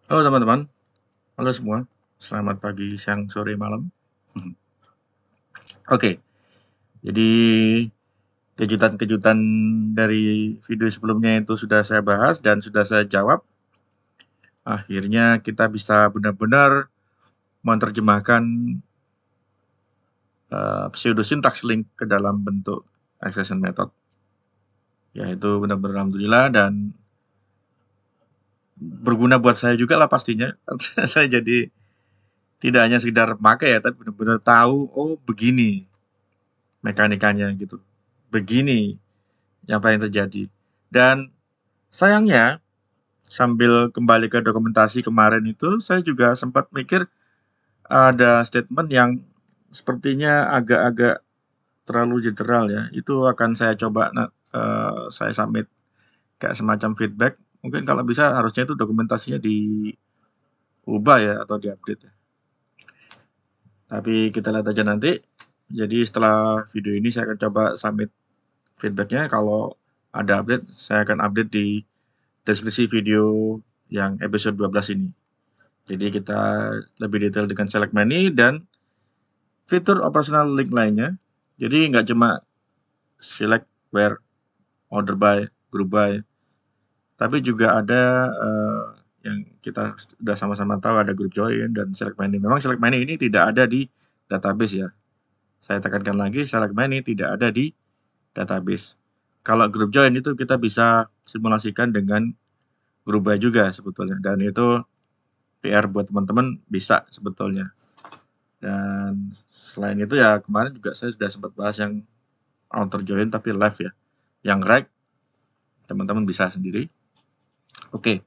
Halo teman-teman, halo semua. Selamat pagi, siang, sore, malam. Oke, jadi kejutan-kejutan dari video sebelumnya itu sudah saya bahas dan sudah saya jawab. Akhirnya kita bisa benar-benar menerjemahkan pseudosyntax link ke dalam bentuk expression method. Yaitu benar-benar alhamdulillah dan berguna buat saya juga lah pastinya. Saya jadi tidak hanya sekedar pakai ya, tapi benar-benar tahu, oh begini mekanikanya gitu. Begini apa yang terjadi. Dan sayangnya, sambil kembali ke dokumentasi kemarin itu, saya juga sempat mikir ada statement yang sepertinya agak-agak terlalu general ya. Itu akan saya coba saya submit kayak semacam feedback. Mungkin kalau bisa harusnya itu dokumentasinya diubah ya atau diupdate ya. Tapi kita lihat aja nanti. Jadi setelah video ini saya akan coba submit feedbacknya. Kalau ada update, saya akan update di deskripsi video yang episode 12 ini. Jadi kita lebih detail dengan select many dan fitur operasional link lainnya. Jadi nggak cuma select, where, order by, group by, tapi juga ada yang kita sudah sama-sama tahu ada group join dan select many. Memang select many ini tidak ada di database ya. Saya tekankan lagi, select many tidak ada di database. Kalau group join itu kita bisa simulasikan dengan group by juga sebetulnya. Dan itu PR buat teman-teman bisa sebetulnya. Dan selain itu ya kemarin juga saya sudah sempat bahas yang outer join tapi left ya. Yang right teman-teman bisa sendiri. Oke,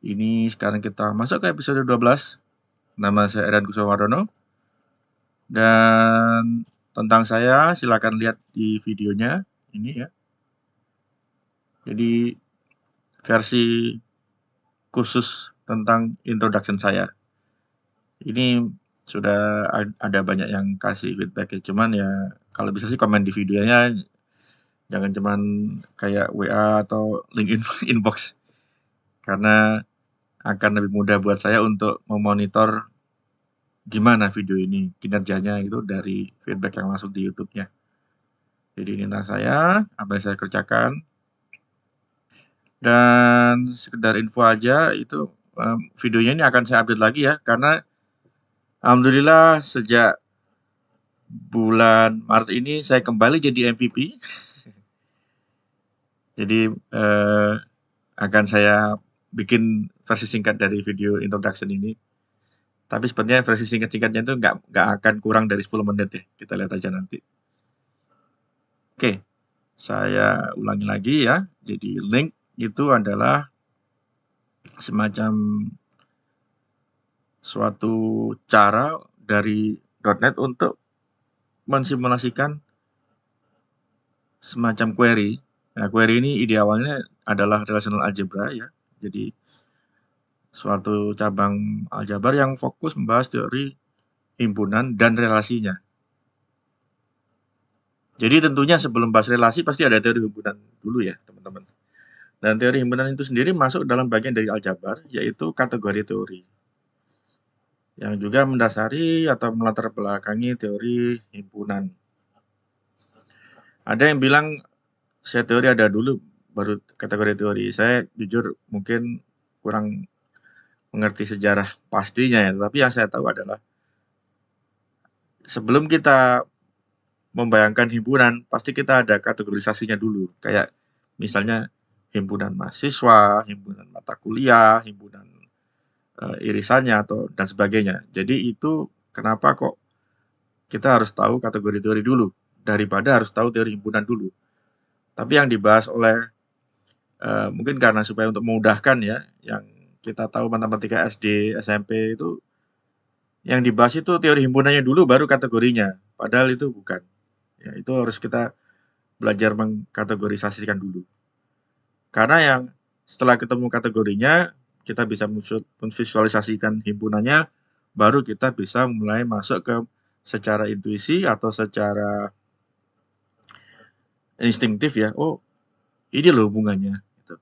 ini sekarang kita masuk ke episode 12. Nama saya Eran Kusawardono. Dan tentang saya silakan lihat di videonya ini ya. Jadi versi khusus tentang introduction saya. Ini sudah ada banyak yang kasih feedback ya. Cuman ya kalau bisa sih komen di videonya, jangan cuman kayak WA atau LinkedIn inbox. Karena akan lebih mudah buat saya untuk memonitor gimana video ini kinerjanya itu dari feedback yang masuk di YouTube-nya. Jadi ini tentang saya, apa yang saya kerjakan. Dan sekedar info aja itu videonya ini akan saya update lagi ya karena alhamdulillah sejak bulan Maret ini saya kembali jadi MVP. Jadi akan saya bikin versi singkat dari video introduction ini. Tapi sebenarnya versi singkat-singkatnya itu nggak akan kurang dari 10 menit ya. Kita lihat aja nanti. Oke, saya ulangi lagi ya. Jadi link itu adalah semacam suatu cara dari .NET untuk mensimulasikan semacam query. Nah, query ini ide awalnya adalah relational algebra ya. Jadi suatu cabang aljabar yang fokus membahas teori himpunan dan relasinya. Jadi tentunya sebelum bahas relasi pasti ada teori himpunan dulu ya, teman-teman. Dan teori himpunan itu sendiri masuk dalam bagian dari aljabar, yaitu kategori teori. Yang juga mendasari atau melatar belakangi teori himpunan. Ada yang bilang saya teori ada dulu, baru kategori teori. Saya jujur mungkin kurang mengerti sejarah pastinya ya, tapi yang saya tahu adalah sebelum kita membayangkan himpunan, pasti kita ada kategorisasinya dulu. Kayak misalnya himpunan mahasiswa, himpunan mata kuliah, himpunan irisannya atau dan sebagainya. Jadi itu kenapa kok kita harus tahu kategori teori dulu daripada harus tahu teori himpunan dulu. Tapi yang dibahas oleh mungkin karena supaya untuk memudahkan ya, yang kita tahu matematika SD, SMP itu yang dibahas itu teori himpunannya dulu baru kategorinya. Padahal itu bukan. Ya, itu harus kita belajar mengkategorisasikan dulu. Karena yang setelah ketemu kategorinya, kita bisa memvisualisasikan himpunannya, baru kita bisa mulai masuk ke secara intuisi atau secara instinktif ya. Oh, ini loh hubungannya. Gitu.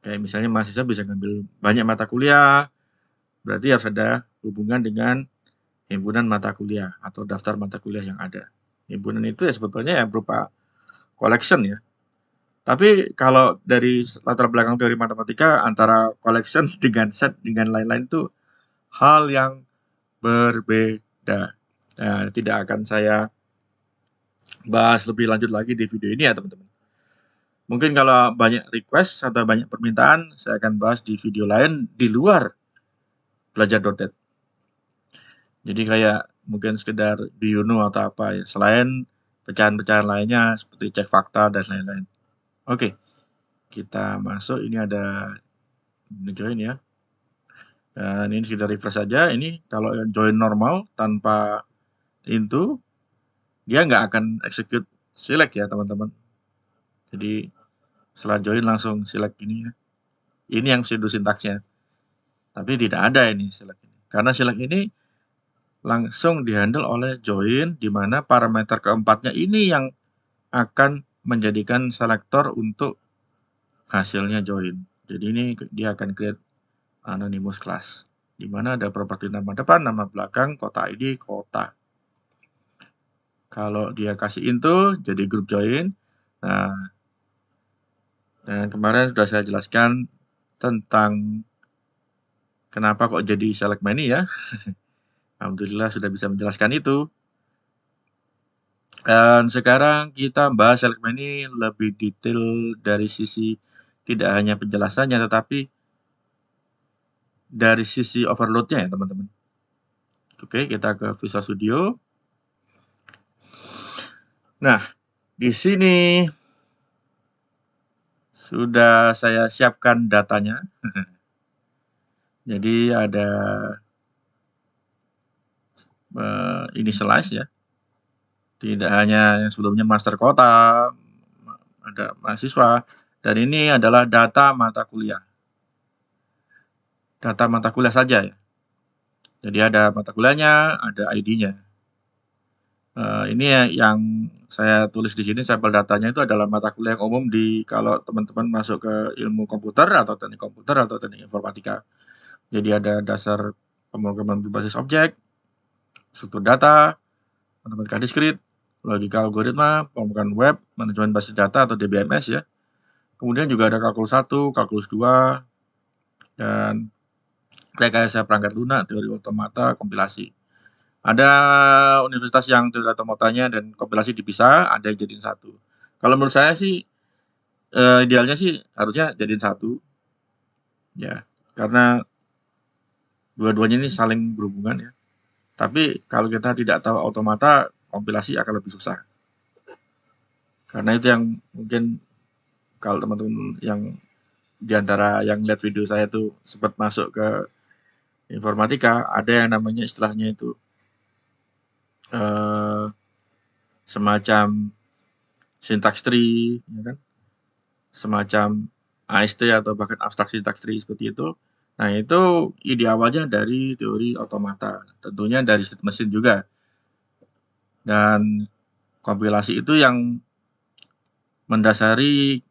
Kayak misalnya mahasiswa bisa ngambil banyak mata kuliah, berarti harus ada hubungan dengan himpunan mata kuliah atau daftar mata kuliah yang ada. Himpunan itu ya sebetulnya ya berupa collection ya. Tapi kalau dari latar belakang teori matematika antara collection dengan set dengan lain-lain itu hal yang berbeda. Nah, tidak akan saya bahas lebih lanjut lagi di video ini ya teman-teman. Mungkin kalau banyak request atau banyak permintaan, saya akan bahas di video lain di luar belajar.net. Jadi kayak mungkin sekedar di Uno atau apa ya, selain pecahan-pecahan lainnya seperti cek fakta dan lain-lain. Oke, kita masuk. Ini ada join ya. Dan ini sudah refresh saja. Ini kalau join normal tanpa into, dia nggak akan execute select ya teman-teman. Jadi setelah join langsung select ini ya. Ini yang pseudo sintaksnya. Tapi tidak ada ini select ini. Karena select ini langsung dihandle oleh join, di mana parameter keempatnya ini yang akan menjadikan selektor untuk hasilnya join. Jadi ini dia akan create anonymous class, di mana ada properti nama depan, nama belakang, kota ID, kota. Kalau dia kasih into, jadi group join. Nah, dan kemarin sudah saya jelaskan tentang kenapa kok jadi select many ya. Alhamdulillah sudah bisa menjelaskan itu. Dan sekarang kita bahas select many lebih detail dari sisi tidak hanya penjelasannya, tetapi dari sisi overload-nya ya teman-teman. Oke, kita ke Visual Studio. Nah, di sini sudah saya siapkan datanya. Jadi ada initialize ya. Tidak hanya yang sebelumnya master kota, ada mahasiswa, dan ini adalah data mata kuliah. Data mata kuliah saja ya. Jadi ada mata kuliahnya, ada ID-nya. Ini yang saya tulis di sini sampel datanya itu adalah mata kuliah yang umum di kalau teman-teman masuk ke ilmu komputer atau teknik informatika. Jadi ada dasar pemrograman berbasis objek, struktur data, matematika diskrit, logika algoritma, pemrograman web, manajemen basis data atau DBMS ya. Kemudian juga ada kalkulus 1, kalkulus 2, dan rekayasa perangkat lunak, teori otomata, kompilasi. Ada universitas yang teori otomatanya dan kompilasi dipisah, ada yang jadiin satu. Kalau menurut saya sih idealnya sih harusnya jadiin satu, ya, karena dua-duanya ini saling berhubungan ya. Tapi kalau kita tidak tahu otomata, kompilasi akan lebih susah. Karena itu yang mungkin kalau teman-teman yang diantara yang lihat video saya tuh sempat masuk ke informatika, ada yang namanya istilahnya itu semacam syntax tree, ya kan? Semacam AST atau bahkan abstract syntax tree seperti itu. Nah, itu ide awalnya dari teori otomata, tentunya dari state machine juga. Dan kompilasi itu yang mendasari,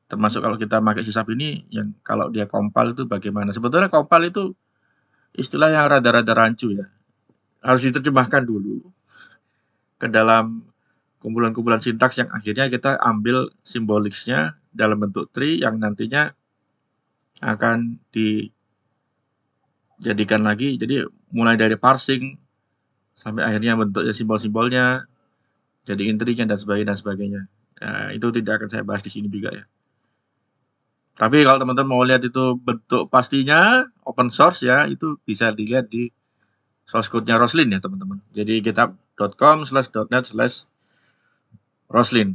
termasuk kalau kita pakai sysap ini, yang kalau dia compile itu bagaimana. Sebetulnya compile itu istilah yang rada-rada rancu ya. Harus diterjemahkan dulu ke dalam kumpulan-kumpulan sintaks yang akhirnya kita ambil simboliknya dalam bentuk tree yang nantinya akan dijadikan lagi. Jadi mulai dari parsing sampai akhirnya bentuknya simbol-simbolnya, jadi intrinya dan sebagainya. Nah, itu tidak akan saya bahas di sini juga ya. Tapi kalau teman-teman mau lihat itu bentuk pastinya open source ya, itu bisa dilihat di source code-nya Roslyn ya teman-teman. Jadi github.com/.net/Roslyn.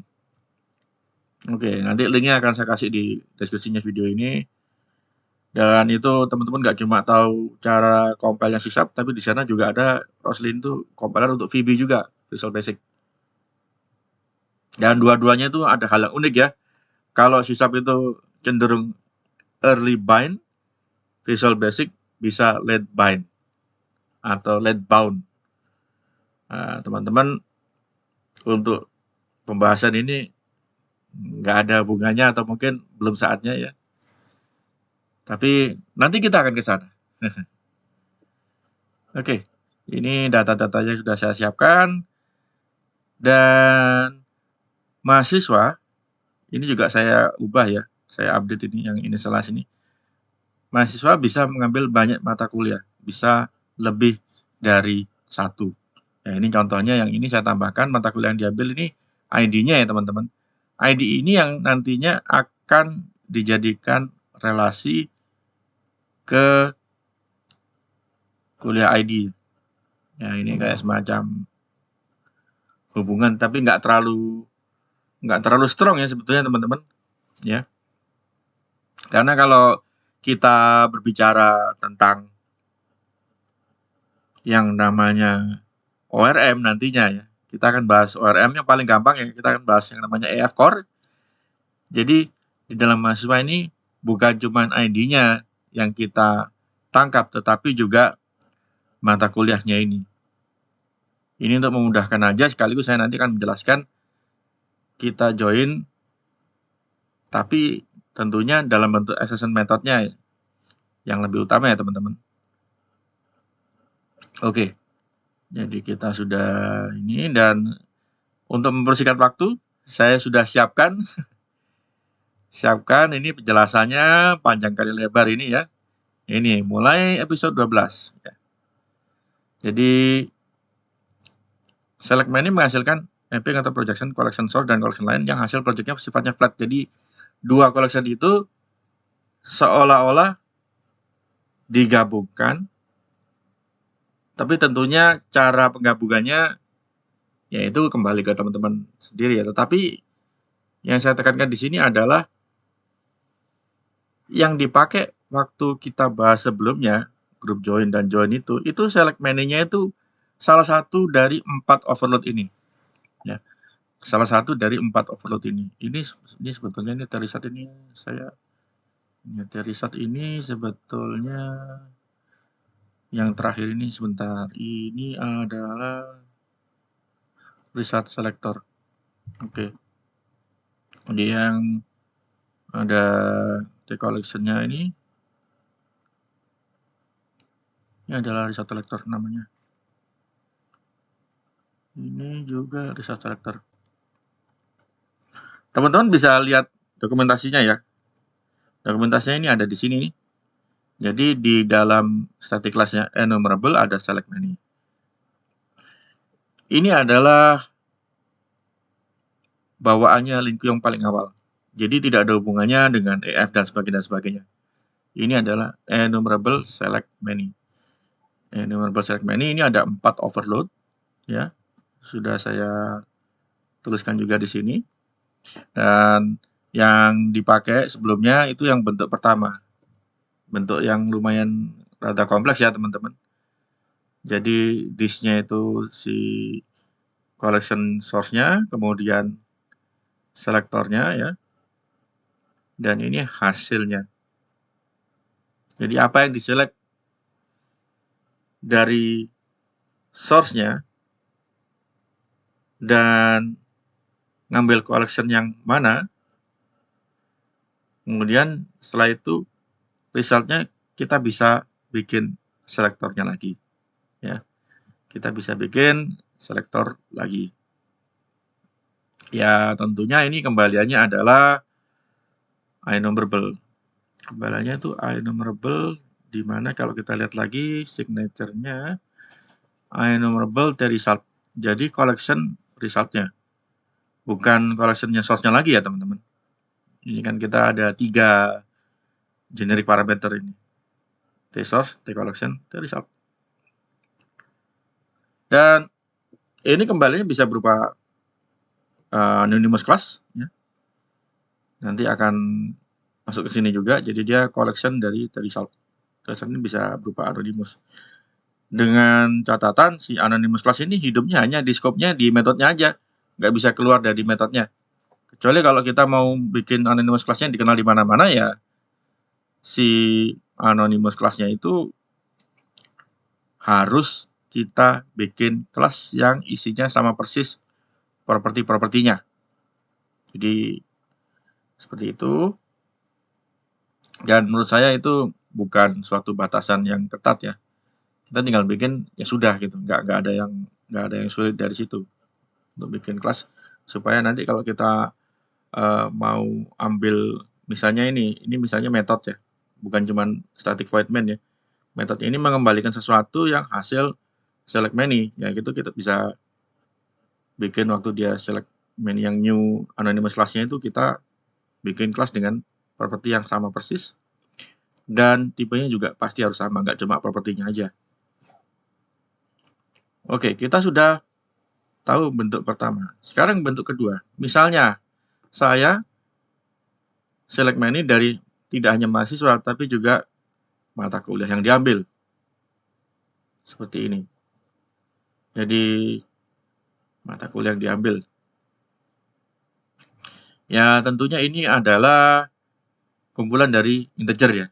Oke, nanti linknya akan saya kasih di deskripsinya video ini. Dan itu teman-teman nggak cuma tahu cara compile-nya sysap, tapi di sana juga ada Roslyn itu compiler untuk VB juga, Visual Basic. Dan dua-duanya itu ada hal yang unik ya. Kalau sysap itu cenderung early bind, Visual Basic bisa late bind atau late bound. Nah, teman-teman untuk pembahasan ini nggak ada hubungannya atau mungkin belum saatnya ya. Tapi nanti kita akan ke sana. Oke, ini data-datanya sudah saya siapkan. Dan mahasiswa, ini juga saya ubah ya, saya update ini yang instalasi ini. Mahasiswa bisa mengambil banyak mata kuliah, bisa lebih dari satu. Nah, ini contohnya yang ini saya tambahkan mata kuliah yang diambil ini ID-nya ya teman-teman. ID ini yang nantinya akan dijadikan relasi ke kuliah ID. Ya, ini kayak semacam hubungan, tapi nggak terlalu strong ya sebetulnya teman-teman. Ya, karena kalau kita berbicara tentang yang namanya ORM nantinya ya, kita akan bahas ORM yang paling gampang ya, kita akan bahas yang namanya EF Core. Jadi di dalam mahasiswa ini bukan cuma ID-nya yang kita tangkap, tetapi juga mata kuliahnya ini. Ini untuk memudahkan aja, sekaligus saya nanti akan menjelaskan kita join, tapi tentunya dalam bentuk assessment methodnya yang lebih utama ya teman-teman. Oke, jadi kita sudah ini, dan untuk mempersingkat waktu, saya sudah siapkan ini penjelasannya panjang kali lebar ini ya. Ini mulai episode 12 ya. Jadi SelectMany menghasilkan mapping atau projection collection source dan collection lain yang hasil projectnya sifatnya flat. Jadi dua collection itu seolah-olah digabungkan, tapi tentunya cara penggabungannya yaitu kembali ke teman-teman sendiri ya. Tetapi yang saya tekankan di sini adalah yang dipakai waktu kita bahas sebelumnya, grup join dan join itu SelectMany-nya itu salah satu dari 4 overload ini. Ya, salah satu dari 4 overload ini. Ini sebetulnya ini Terisat ini Terisat ini sebetulnya yang terakhir ini sebentar. Ini adalah Result Selector. Oke. Jadi yang ada collection-nya ini adalah Result Selector namanya. Ini juga Result Selector. Teman-teman bisa lihat dokumentasinya ya. Dokumentasinya ini ada di sini nih. Jadi di dalam static class-nya enumerable ada SelectMany. Ini adalah bawaannya link yang paling awal. Jadi tidak ada hubungannya dengan EF dan sebagainya. Ini adalah enumerable SelectMany. Enumerable SelectMany ini ada 4 overload ya. Sudah saya tuliskan juga di sini. Dan yang dipakai sebelumnya itu yang bentuk pertama. Bentuk yang lumayan rada kompleks ya teman-teman. Jadi disk-nya itu si collection source-nya, kemudian selektornya ya, dan ini hasilnya. Jadi apa yang diselect dari source-nya dan ngambil collection yang mana, kemudian setelah itu result-nya kita bisa bikin selektornya lagi ya. Kita bisa bikin selektor lagi. Ya, tentunya ini kembaliannya adalah enumerable. Kembaliannya itu enumerable, di mana kalau kita lihat lagi signature-nya enumerable the result. Jadi collection result-nya, bukan collection-nya source-nya lagi ya teman-teman. Ini kan kita ada 3 generic parameter ini. The source, the collection, the result. Dan ini kembalinya bisa berupa anonymous class ya. Nanti akan masuk ke sini juga, jadi dia collection dari the result. Result ini bisa berupa anonymous. Dengan catatan si anonymous class ini hidupnya hanya di scope-nya, di metodenya aja, nggak bisa keluar dari metodenya. Kecuali kalau kita mau bikin anonymous class-nya dikenal di mana-mana ya, si anonymous class-nya itu harus kita bikin kelas yang isinya sama persis properti-propertinya. Jadi seperti itu. Dan menurut saya itu bukan suatu batasan yang ketat ya. Kita tinggal bikin ya sudah gitu, nggak ada yang sulit dari situ untuk bikin kelas supaya nanti kalau kita mau ambil misalnya ini misalnya metode ya, bukan cuman static void main ya. Metode ini mengembalikan sesuatu yang hasil select many, ya gitu kita bisa bikin waktu dia select many yang new anonymous class-nya itu kita bikin kelas dengan properti yang sama persis dan tipenya juga pasti harus sama, nggak cuma propertinya aja. Oke, kita sudah tahu bentuk pertama. Sekarang bentuk kedua. Misalnya saya select many dari tidak hanya mahasiswa tapi juga mata kuliah yang diambil. Seperti ini. Jadi mata kuliah yang diambil. Ya tentunya ini adalah kumpulan dari integer ya.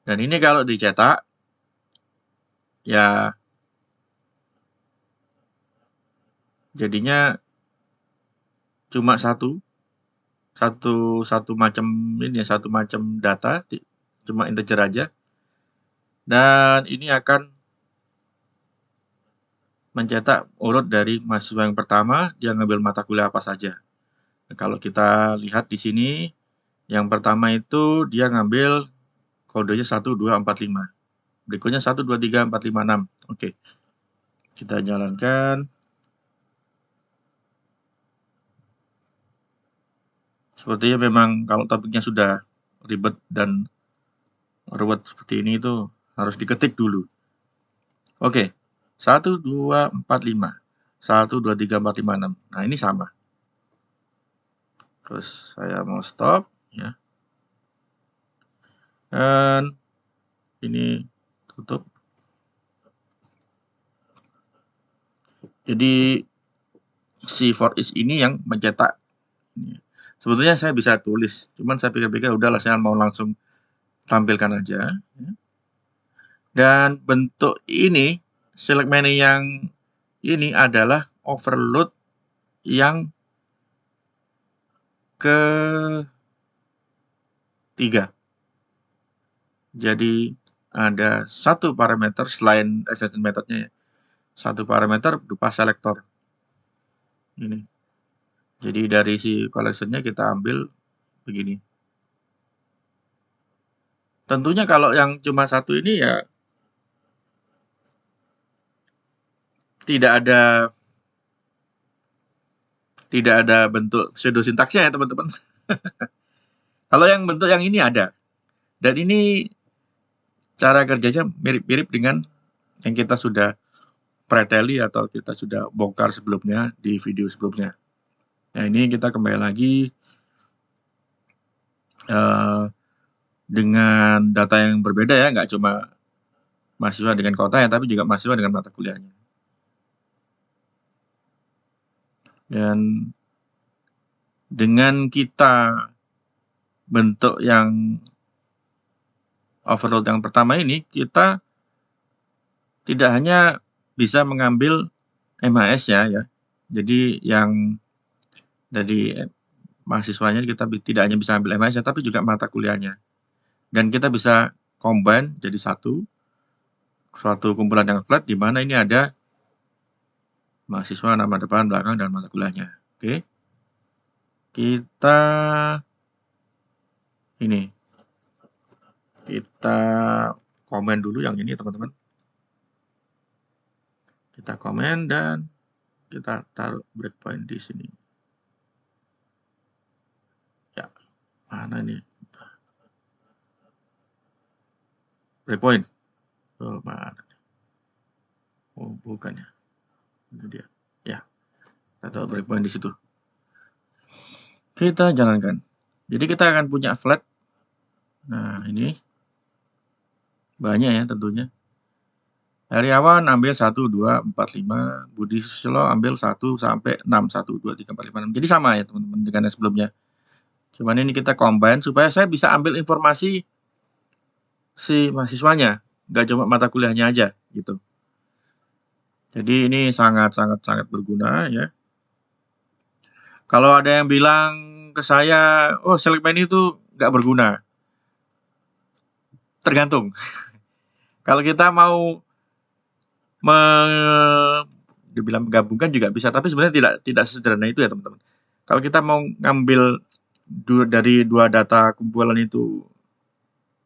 Dan ini kalau dicetak ya jadinya cuma satu macam ini ya, satu macam data, cuma integer aja. Dan ini akan mencetak urut dari mahasiswa yang pertama, dia ngambil mata kuliah apa saja. Nah, kalau kita lihat di sini, yang pertama itu dia ngambil kodenya 1, 2, 4, 5. Berikutnya 1, 2, 3, 4, 5, 6. Oke. Kita jalankan. Sepertinya memang kalau topiknya sudah ribet dan ruwet seperti ini itu harus diketik dulu. Oke. 1, 2, 4, 5. 1, 2, 3, 4, 5, 6. Nah, ini sama. Terus saya mau stop ya. Dan ini tutup. Jadi si for each ini yang mencetak. Sebetulnya saya bisa tulis, cuman saya pikir-pikir udahlah saya mau langsung tampilkan aja. Dan bentuk ini select many yang ini adalah overload yang ketiga. Jadi ada satu parameter selain extension methodnya ya. Satu parameter berupa selector. Ini. Jadi dari si collectionnya kita ambil begini. Tentunya kalau yang cuma satu ini ya tidak ada bentuk pseudo sintaksnya ya teman-teman. Kalau yang bentuk yang ini ada. Dan ini cara kerjanya mirip-mirip dengan yang kita sudah preteli atau kita sudah bongkar sebelumnya di video sebelumnya. Nah ini kita kembali lagi dengan data yang berbeda ya, nggak cuma mahasiswa dengan kota ya, tapi juga mahasiswa dengan mata kuliahnya. Dan dengan kita bentuk yang overload yang pertama ini, kita tidak hanya bisa mengambil MHS-nya ya. Jadi yang dari mahasiswanya kita tidak hanya bisa ambil MHS-nya, tapi juga mata kuliahnya. Dan kita bisa combine jadi suatu kumpulan yang flat, di mana ini ada mahasiswa, nama depan, belakang, dan mata kuliahnya. Oke. Kita komen dulu yang ini teman-teman. Kita komen dan kita taruh breakpoint di sini. Ya, mana nih? Breakpoint. Oh, mana? Oh, bukan ya. Ini dia. Ya, kita taruh breakpoint di situ. Kita jalankan. Jadi kita akan punya flat. Nah, ini banyak ya tentunya. Heriawan ambil 1, 2, 4, 5. Budi Susilo ambil 1 sampai 6. 1, 2, 3, 4, 5, 6. Jadi sama ya teman-teman dengan yang sebelumnya. Cuman ini kita combine supaya saya bisa ambil informasi si mahasiswanya. Nggak cuma mata kuliahnya aja gitu. Jadi ini sangat berguna ya. Kalau ada yang bilang ke saya, oh select many itu nggak berguna. tergantung. Kalau kita mau dibilang menggabungkan juga bisa, tapi sebenarnya tidak sesederhana itu ya teman-teman. Kalau kita mau ngambil dari dua data kumpulan itu,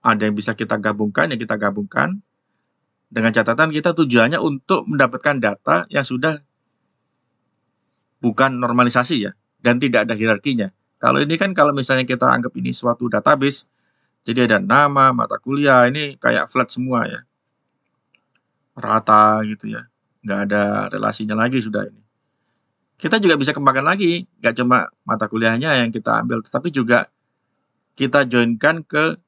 ada yang bisa kita gabungkan, yang kita gabungkan, dengan catatan kita tujuannya untuk mendapatkan data yang sudah bukan normalisasi ya, dan tidak ada hierarkinya. Kalau ini kan kalau misalnya kita anggap ini suatu database, jadi ada nama, mata kuliah, ini kayak flat semua ya, rata gitu ya, nggak ada relasinya lagi sudah ini. Kita juga bisa kembangkan lagi, nggak cuma mata kuliahnya yang kita ambil, tetapi juga kita joinkan ke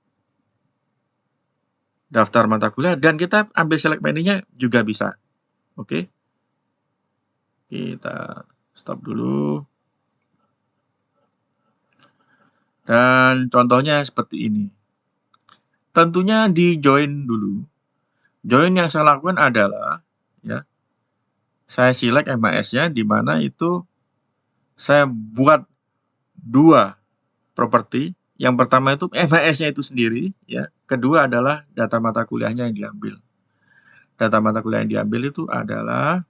daftar mata kuliah dan kita ambil select menu-nya juga bisa. Oke, kita stop dulu. Dan contohnya seperti ini. Tentunya di join dulu. Join yang saya lakukan adalah ya, saya select MAS-nya di mana itu saya buat dua properti. Yang pertama itu MAS-nya itu sendiri ya. Kedua adalah data mata kuliahnya yang diambil. Data mata kuliah yang diambil itu adalah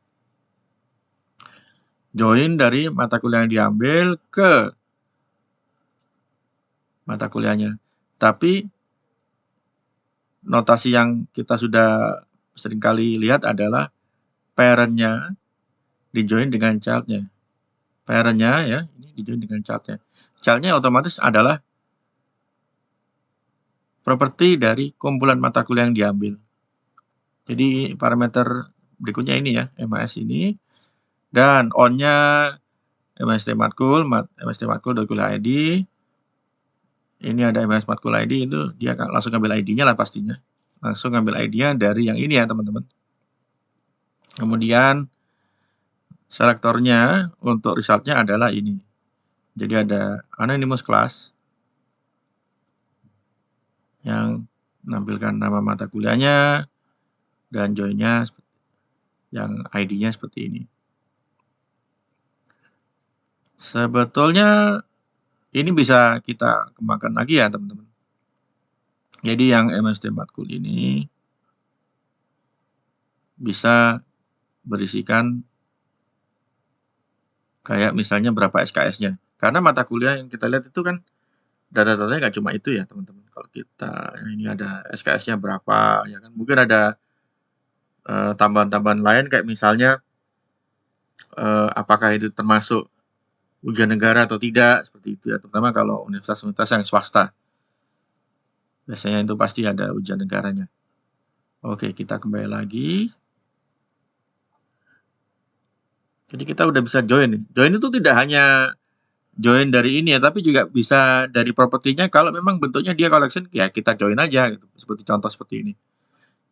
join dari mata kuliah yang diambil ke mata kuliahnya. Tapi notasi yang kita sudah seringkali lihat adalah parent-nya di-join dengan child-nya. Parent-nya ya, ini di-join dengan child-nya. Child-nya otomatis adalah properti dari kumpulan mata kuliah yang diambil. Jadi parameter berikutnya ini ya, MAS ini. Dan on-nya MST Matkul, MST Matkul kuliah ID. Ini ada MAS Matkul ID, itu dia langsung ambil ID-nya lah pastinya. Langsung ambil ID-nya dari yang ini ya teman-teman. Kemudian selektornya untuk result-nya adalah ini. Jadi ada anonymous class yang menampilkan nama mata kuliahnya dan join-nya yang ID-nya seperti ini. Sebetulnya ini bisa kita kembangkan lagi ya teman-teman. Jadi yang MST Matkul ini bisa berisikan kayak misalnya berapa SKS-nya. Karena mata kuliah yang kita lihat itu kan data-datanya nggak cuma itu ya teman-teman. Kalau kita ini ada SKS-nya berapa, ya kan mungkin ada tambahan-tambahan lain kayak misalnya apakah itu termasuk ujian negara atau tidak, seperti itu ya. Terutama kalau universitas-universitas yang swasta. Biasanya itu pasti ada ujian negaranya. Oke, kita kembali lagi. Jadi kita udah bisa join nih. Join itu tidak hanya join dari ini ya, tapi juga bisa dari propertinya. Kalau memang bentuknya dia collection, ya kita join aja gitu. Seperti contoh seperti ini.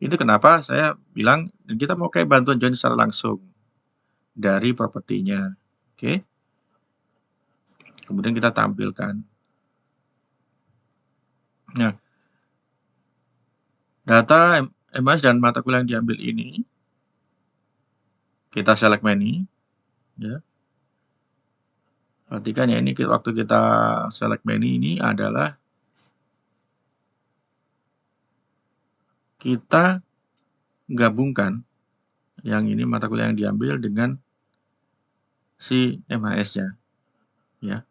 Itu kenapa saya bilang kita mau kayak bantuan join secara langsung dari propertinya. Oke. Kemudian kita tampilkan. Nah, data MAS dan mata kuliah yang diambil ini kita select menu ya. Perhatikan ya, ini waktu kita select menu ini adalah kita gabungkan yang ini mata kuliah yang diambil dengan si MAS-nya ya.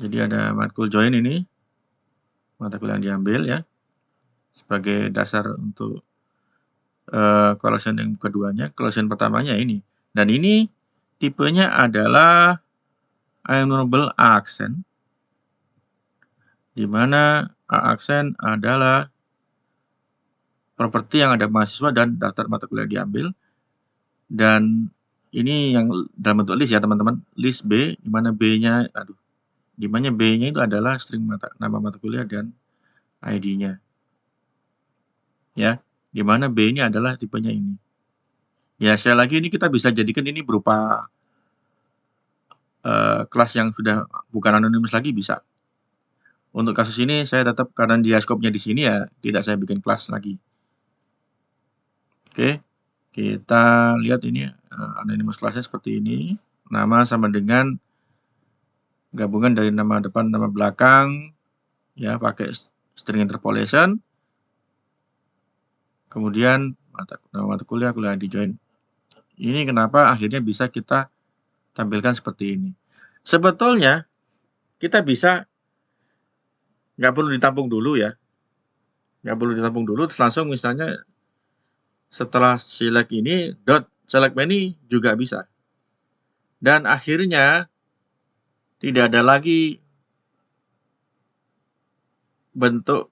Jadi ada matkul join ini mata kuliah yang diambil ya sebagai dasar untuk collection yang keduanya. Collection pertamanya ini, dan ini tipenya adalah enumerable A accent, di mana A accent adalah properti yang ada mahasiswa dan daftar mata kuliah diambil. Dan ini yang dalam bentuk list ya teman-teman, list B, di mana B-nya, di mana B-nya itu adalah string nama mata kuliah dan ID-nya. Ya, di mana B ini adalah tipenya ini. Ya, sekali lagi ini kita bisa jadikan ini berupa kelas yang sudah bukan anonimus lagi bisa. Untuk kasus ini saya tetap karena dia scope-nya di sini ya tidak saya bikin kelas lagi. Oke, kita lihat ini anonymous kelasnya seperti ini. Nama sama dengan gabungan dari nama depan nama belakang ya pakai string interpolation. Kemudian mata kuliah di join. Ini kenapa akhirnya bisa kita tampilkan seperti ini. Sebetulnya kita bisa nggak perlu ditampung dulu ya. Nggak perlu ditampung dulu, terus langsung misalnya setelah select ini, dot select many juga bisa. Dan akhirnya tidak ada lagi bentuk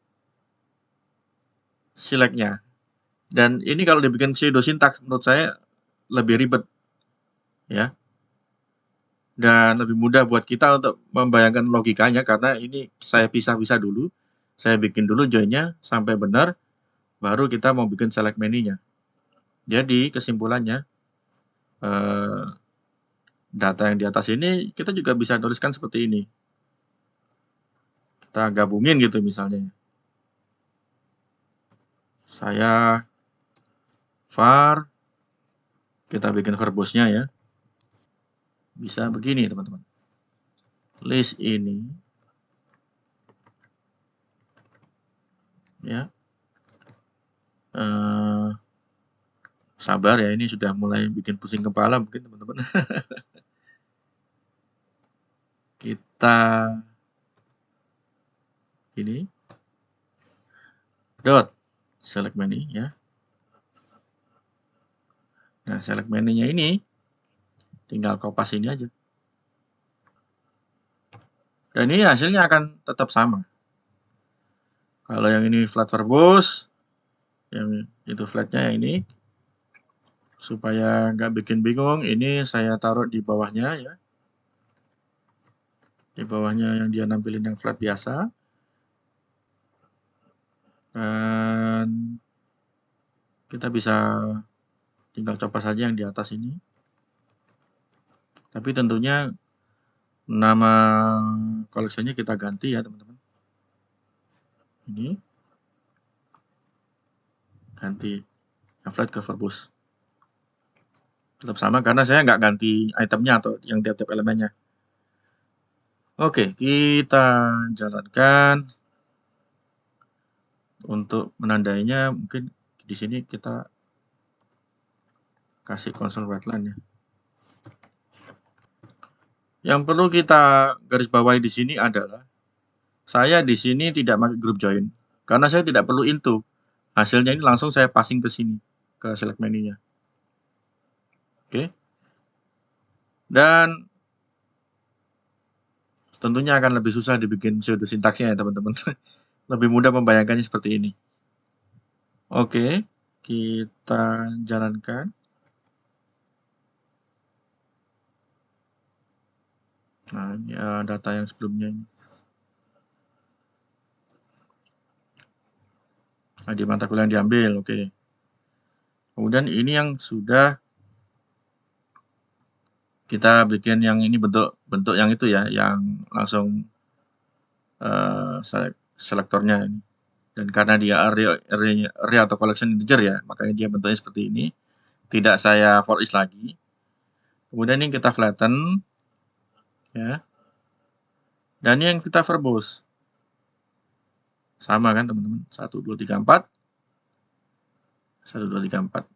select-nya. Dan ini kalau dibikin pseudo syntax menurut saya lebih ribet ya. Dan lebih mudah buat kita untuk membayangkan logikanya karena ini saya pisah-pisah dulu. Saya bikin dulu join-nya sampai benar, baru kita mau bikin select many-nya. Jadi kesimpulannya, data yang di atas ini kita juga bisa tuliskan seperti ini. Kita gabungin gitu misalnya. Saya var, kita bikin verbose-nya ya. Bisa begini teman-teman. List ini, ya. Sabar ya, ini sudah mulai bikin pusing kepala mungkin teman-teman. Kita ini dot select many ya. Nah, select many-nya ini tinggal kopas ini aja. Dan ini hasilnya akan tetap sama. Kalau yang ini flat verbose, yang itu flatnya yang ini, supaya nggak bikin bingung, ini saya taruh di bawahnya ya. Di bawahnya yang dia nampilin yang flat biasa. Dan kita bisa tinggal coba saja yang di atas ini. Tapi tentunya nama koleksinya kita ganti ya teman-teman. Ini ganti yang flat ke verbose. Tetap sama karena saya nggak ganti itemnya atau yang tiap-tiap elemennya. Oke, kita jalankan. Untuk menandainya mungkin di sini kita kasih console writeline ya. Yang perlu kita garis bawahi di sini adalah saya di sini tidak pakai group join karena saya tidak perlu into. Hasilnya ini langsung saya passing ke sini ke select menu-nya. Oke. Dan tentunya akan lebih susah dibikin pseudo sintaksnya ya teman-teman. Lebih mudah membayangkannya seperti ini. Oke, kita jalankan. Nah, ini data yang sebelumnya ini. Nah, di mata kuliah yang diambil, oke. Kemudian ini yang sudah kita bikin yang ini bentuk yang itu ya, yang langsung selektornya ini. Dan karena dia array atau collection integer ya, makanya dia bentuknya seperti ini. Tidak saya for each lagi. Kemudian ini kita flatten, ya. Dan ini yang kita verbose. Sama kan teman-teman? 1, 2, 3, 4. 1, 2, 3, 4.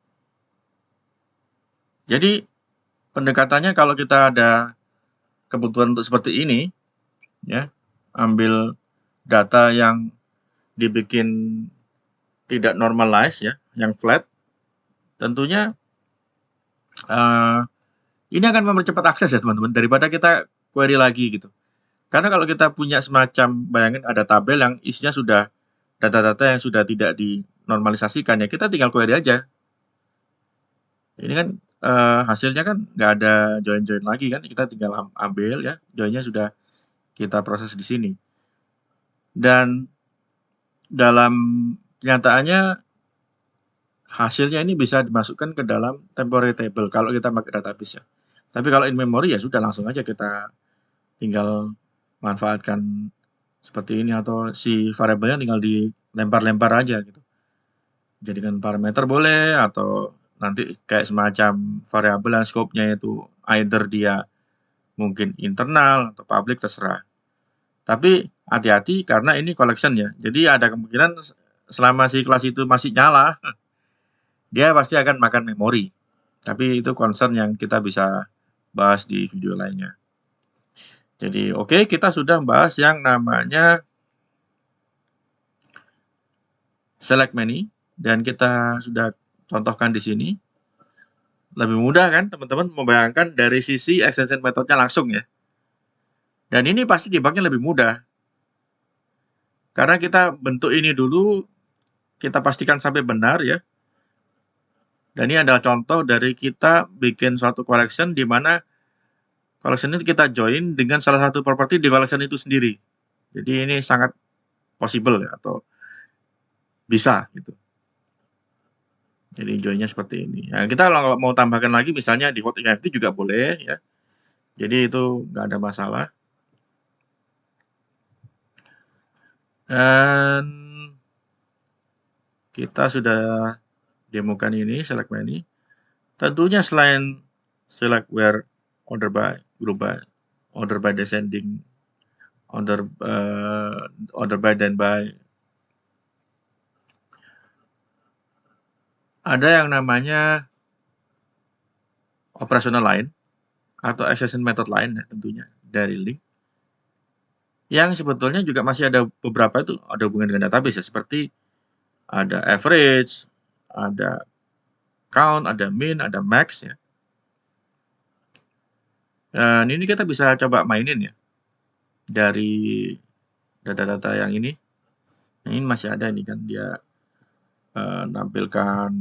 Jadi pendekatannya kalau kita ada kebutuhan untuk seperti ini, ya, ambil data yang dibikin tidak normalize ya, yang flat, tentunya ini akan mempercepat akses ya teman-teman, daripada kita query lagi gitu. Karena kalau kita punya semacam, bayangin ada tabel yang isinya sudah data-data yang sudah tidak dinormalisasikan ya, kita tinggal query aja. Ini kan hasilnya kan nggak ada join-join lagi kan, kita tinggal ambil ya, joinnya sudah kita proses di sini. Dan dalam kenyataannya hasilnya ini bisa dimasukkan ke dalam temporary table kalau kita pakai database ya. Tapi kalau in memory ya sudah langsung aja kita tinggal manfaatkan seperti ini atau si variabelnya tinggal dilempar-lempar aja gitu. Jadikan parameter boleh atau nanti kayak semacam variabel yang scope-nya itu either dia mungkin internal atau public terserah. Tapi hati-hati karena ini collection ya. Jadi ada kemungkinan selama si kelas itu masih nyala, dia pasti akan makan memori. Tapi itu concern yang kita bisa bahas di video lainnya. Jadi oke, kita sudah bahas yang namanya select many dan kita sudah contohkan di sini. Lebih mudah kan teman-teman membayangkan dari sisi extension methodnya langsung ya. Dan ini pasti debugnya lebih mudah. Karena kita bentuk ini dulu, kita pastikan sampai benar ya. Dan ini adalah contoh dari kita bikin suatu collection di mana collection itu kita join dengan salah satu properti di collection itu sendiri. Jadi ini sangat possible ya, atau bisa gitu. Jadi joinnya seperti ini. Nah, kita kalau mau tambahkan lagi misalnya default NFT juga boleh ya. Jadi itu nggak ada masalah. Dan kita sudah demokan ini select many. Tentunya selain select where, order by, group by, order by descending, order by then by, ada yang namanya operational line atau extension method line ya, tentunya dari link yang sebetulnya juga masih ada beberapa itu ada hubungan dengan database ya, seperti ada average, ada count, ada min, ada max ya. Dan ini kita bisa coba mainin ya dari data-data yang ini. Ini masih ada nih kan dia nampilkan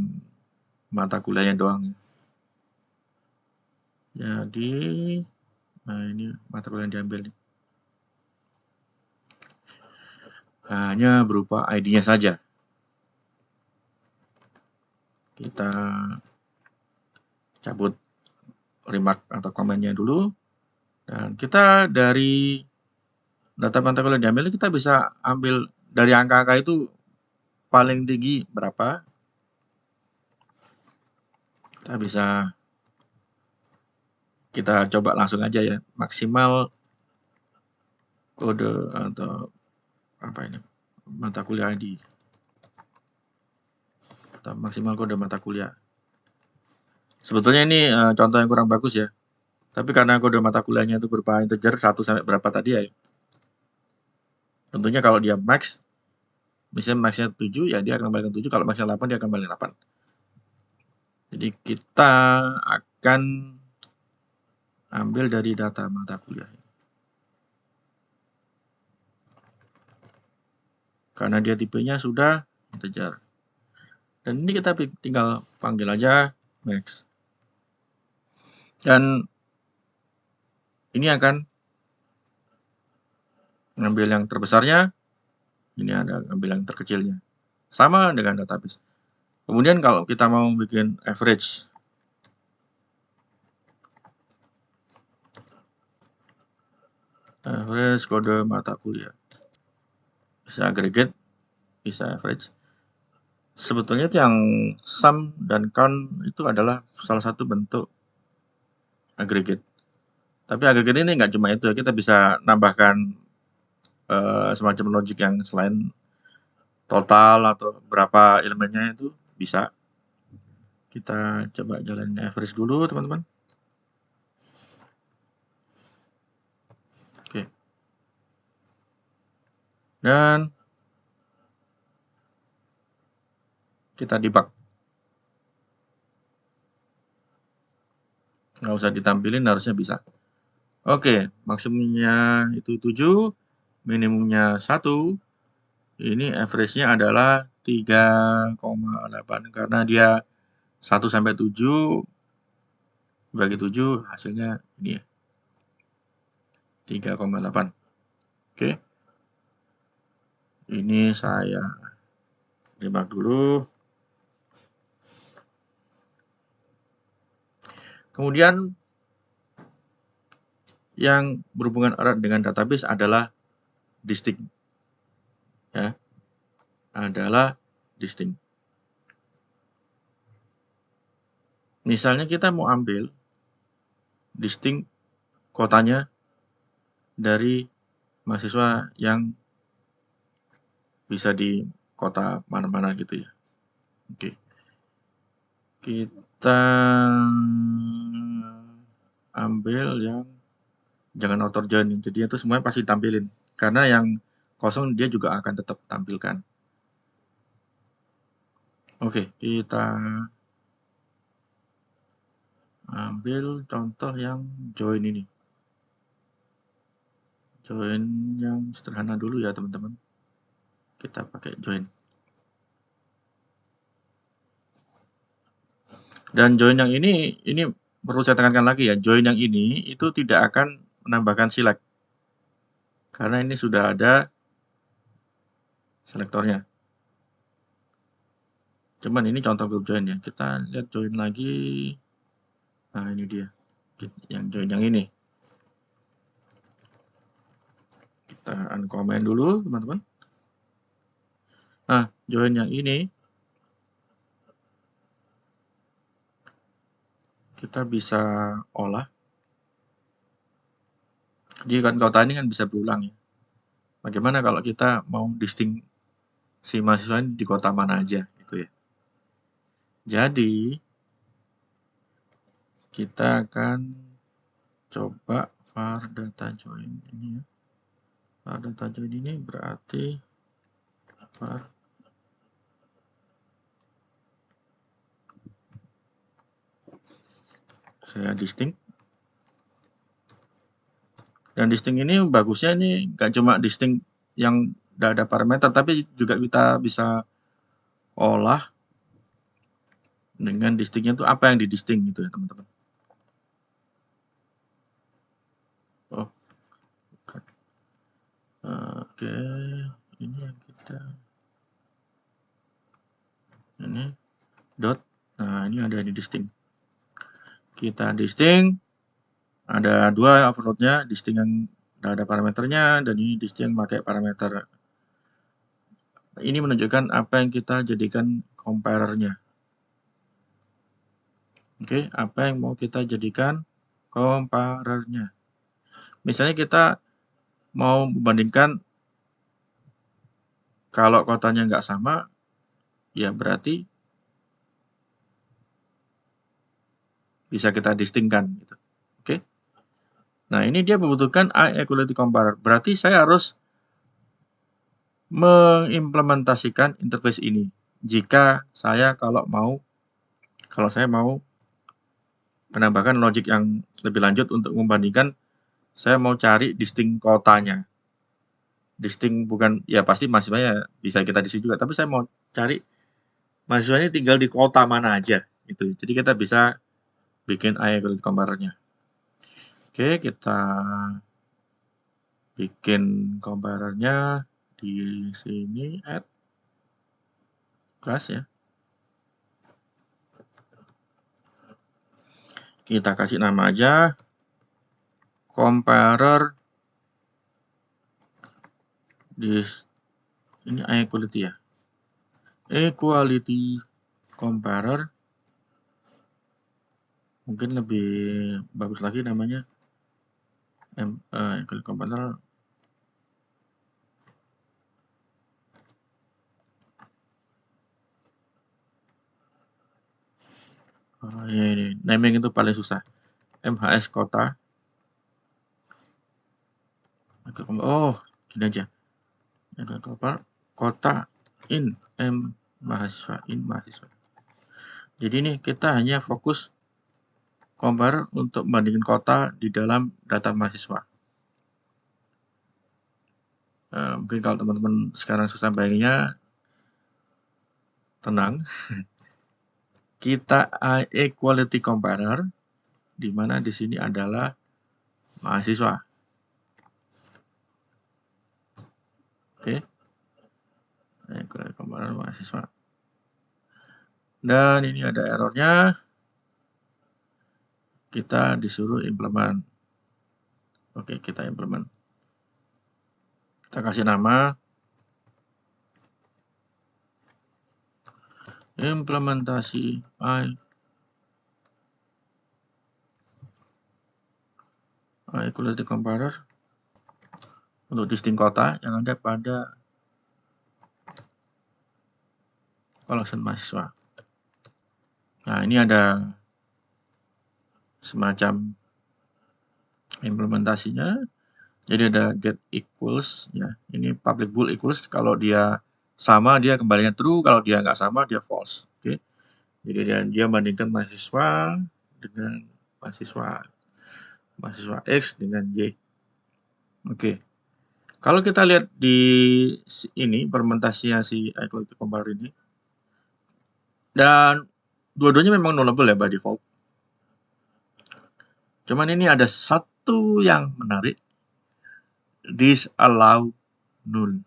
mata kuliahnya doang. Jadi, nah ini mata kuliah yang diambil nih. Hanya berupa ID-nya saja. Kita cabut remark atau komennya dulu. Dan kita dari data mata kuliah yang diambil kita bisa ambil dari angka-angka itu paling tinggi berapa. Kita coba langsung aja ya, maksimal kode atau apa ini, mata kuliah ID atau maksimal kode mata kuliah. Sebetulnya ini contoh yang kurang bagus ya, tapi karena kode mata kuliahnya itu berupa integer 1 sampai berapa tadi ya, tentunya kalau dia max, misalnya maxnya 7 ya dia akan kembalikan 7, kalau maxnya 8 dia akan kembali 8. Jadi kita akan ambil dari data mata kuliah. Karena dia tipenya sudah integer. Dan ini kita tinggal panggil aja max. Dan ini akan ngambil yang terbesarnya, ini ada ngambil yang terkecilnya. Sama dengan database. Kemudian kalau kita mau bikin average, kode mata kuliah. Bisa aggregate, bisa average. Sebetulnya itu yang sum dan count itu adalah salah satu bentuk aggregate. Tapi aggregate ini nggak cuma itu ya, kita bisa nambahkan semacam logic yang selain total atau berapa elemennya itu bisa. Kita coba jalanin average dulu teman-teman. Oke. Dan kita debug. Nggak usah ditampilin, harusnya bisa. Oke, maksimumnya itu 7, minimumnya 1. Ini average-nya adalah 3,8 karena dia 1 sampai 7 bagi 7 hasilnya ini ya. 3,8. Oke. Ini saya debug dulu. Kemudian yang berhubungan erat dengan database adalah distinct. Ya. Adalah distinct. Misalnya kita mau ambil distinct kotanya dari mahasiswa yang bisa di kota mana-mana gitu ya. Oke. Kita ambil yang jangan auto join, jadi itu semuanya pasti tampilin. Karena yang kosong dia juga akan tetap tampilkan. Oke, kita ambil contoh yang join ini. Join yang sederhana dulu ya teman-teman. Kita pakai join. Dan join yang ini perlu saya tekankan lagi ya, join yang ini itu tidak akan menambahkan select. Karena ini sudah ada selektornya. Cuman ini contoh grup join ya. Kita lihat join lagi. Nah, ini dia. Yang join yang ini. Kita uncomment dulu, teman-teman. Nah, join yang ini kita bisa olah. Jadi kan kota ini kan bisa berulang ya. Bagaimana kalau kita mau distinct si mahasiswa ini di kota mana aja gitu ya. Jadi kita akan coba var data join ini ya. Var data join ini berarti var saya distinct. Dan distinct ini bagusnya ini nggak cuma distinct yang nggak ada parameter, tapi juga kita bisa olah dengan distinctnya itu apa yang di distinct gitu ya teman-teman. Oh, bukan. Oke, ini yang kita ini dot. Nah, ini ada di distinct. Kita distinct, ada dua overloadnya, distinct yang nggak ada parameternya, dan ini distinct yang pakai parameter. Ini menunjukkan apa yang kita jadikan comparernya. Oke, apa yang mau kita jadikan comparernya. Misalnya kita mau membandingkan kalau kotanya nggak sama, ya berarti bisa kita distinct-kan. Gitu. Oke. Nah, ini dia membutuhkan inequality comparer. Berarti saya harus mengimplementasikan interface ini. Jika saya kalau saya mau menambahkan logic yang lebih lanjut untuk membandingkan, saya mau cari distinct kotanya. Distinct bukan, ya pasti mahasiswanya bisa kita di sini juga, tapi saya mau cari mahasiswanya tinggal di kota mana aja. Gitu. Jadi kita bisa bikin inequality comparernya. Oke, kita bikin comparernya di sini add class ya. Kita kasih nama aja comparer di ini equality ya. Equality comparer mungkin lebih bagus lagi namanya equality comparer. Ya ini naming itu paling susah. MHS kota. Oh, gini aja. Kota in mahasiswa in mahasiswa. Jadi ini kita hanya fokus compare untuk membandingkan kota di dalam data mahasiswa. Mungkin kalau teman-teman sekarang susah bayanginnya, tenang. Kita equality comparer, di mana di sini adalah mahasiswa. Oke. Equality comparer mahasiswa. Dan ini ada errornya. Kita disuruh implement. Oke, kita implement. Kita kasih nama implementasi equality comparer untuk distinct kota yang ada pada collection mahasiswa. Nah, ini ada semacam implementasinya. Jadi ada get equals, ya. Ini public bool equals. Kalau dia sama, dia kembalinya true. Kalau dia nggak sama, dia false. Oke. Jadi dia bandingkan mahasiswa dengan mahasiswa X dengan Y. Oke. Kalau kita lihat di ini implementasinya si inequality comparer ini, dan dua-duanya memang nullable ya by default. Cuman ini ada satu yang menarik, disallow null.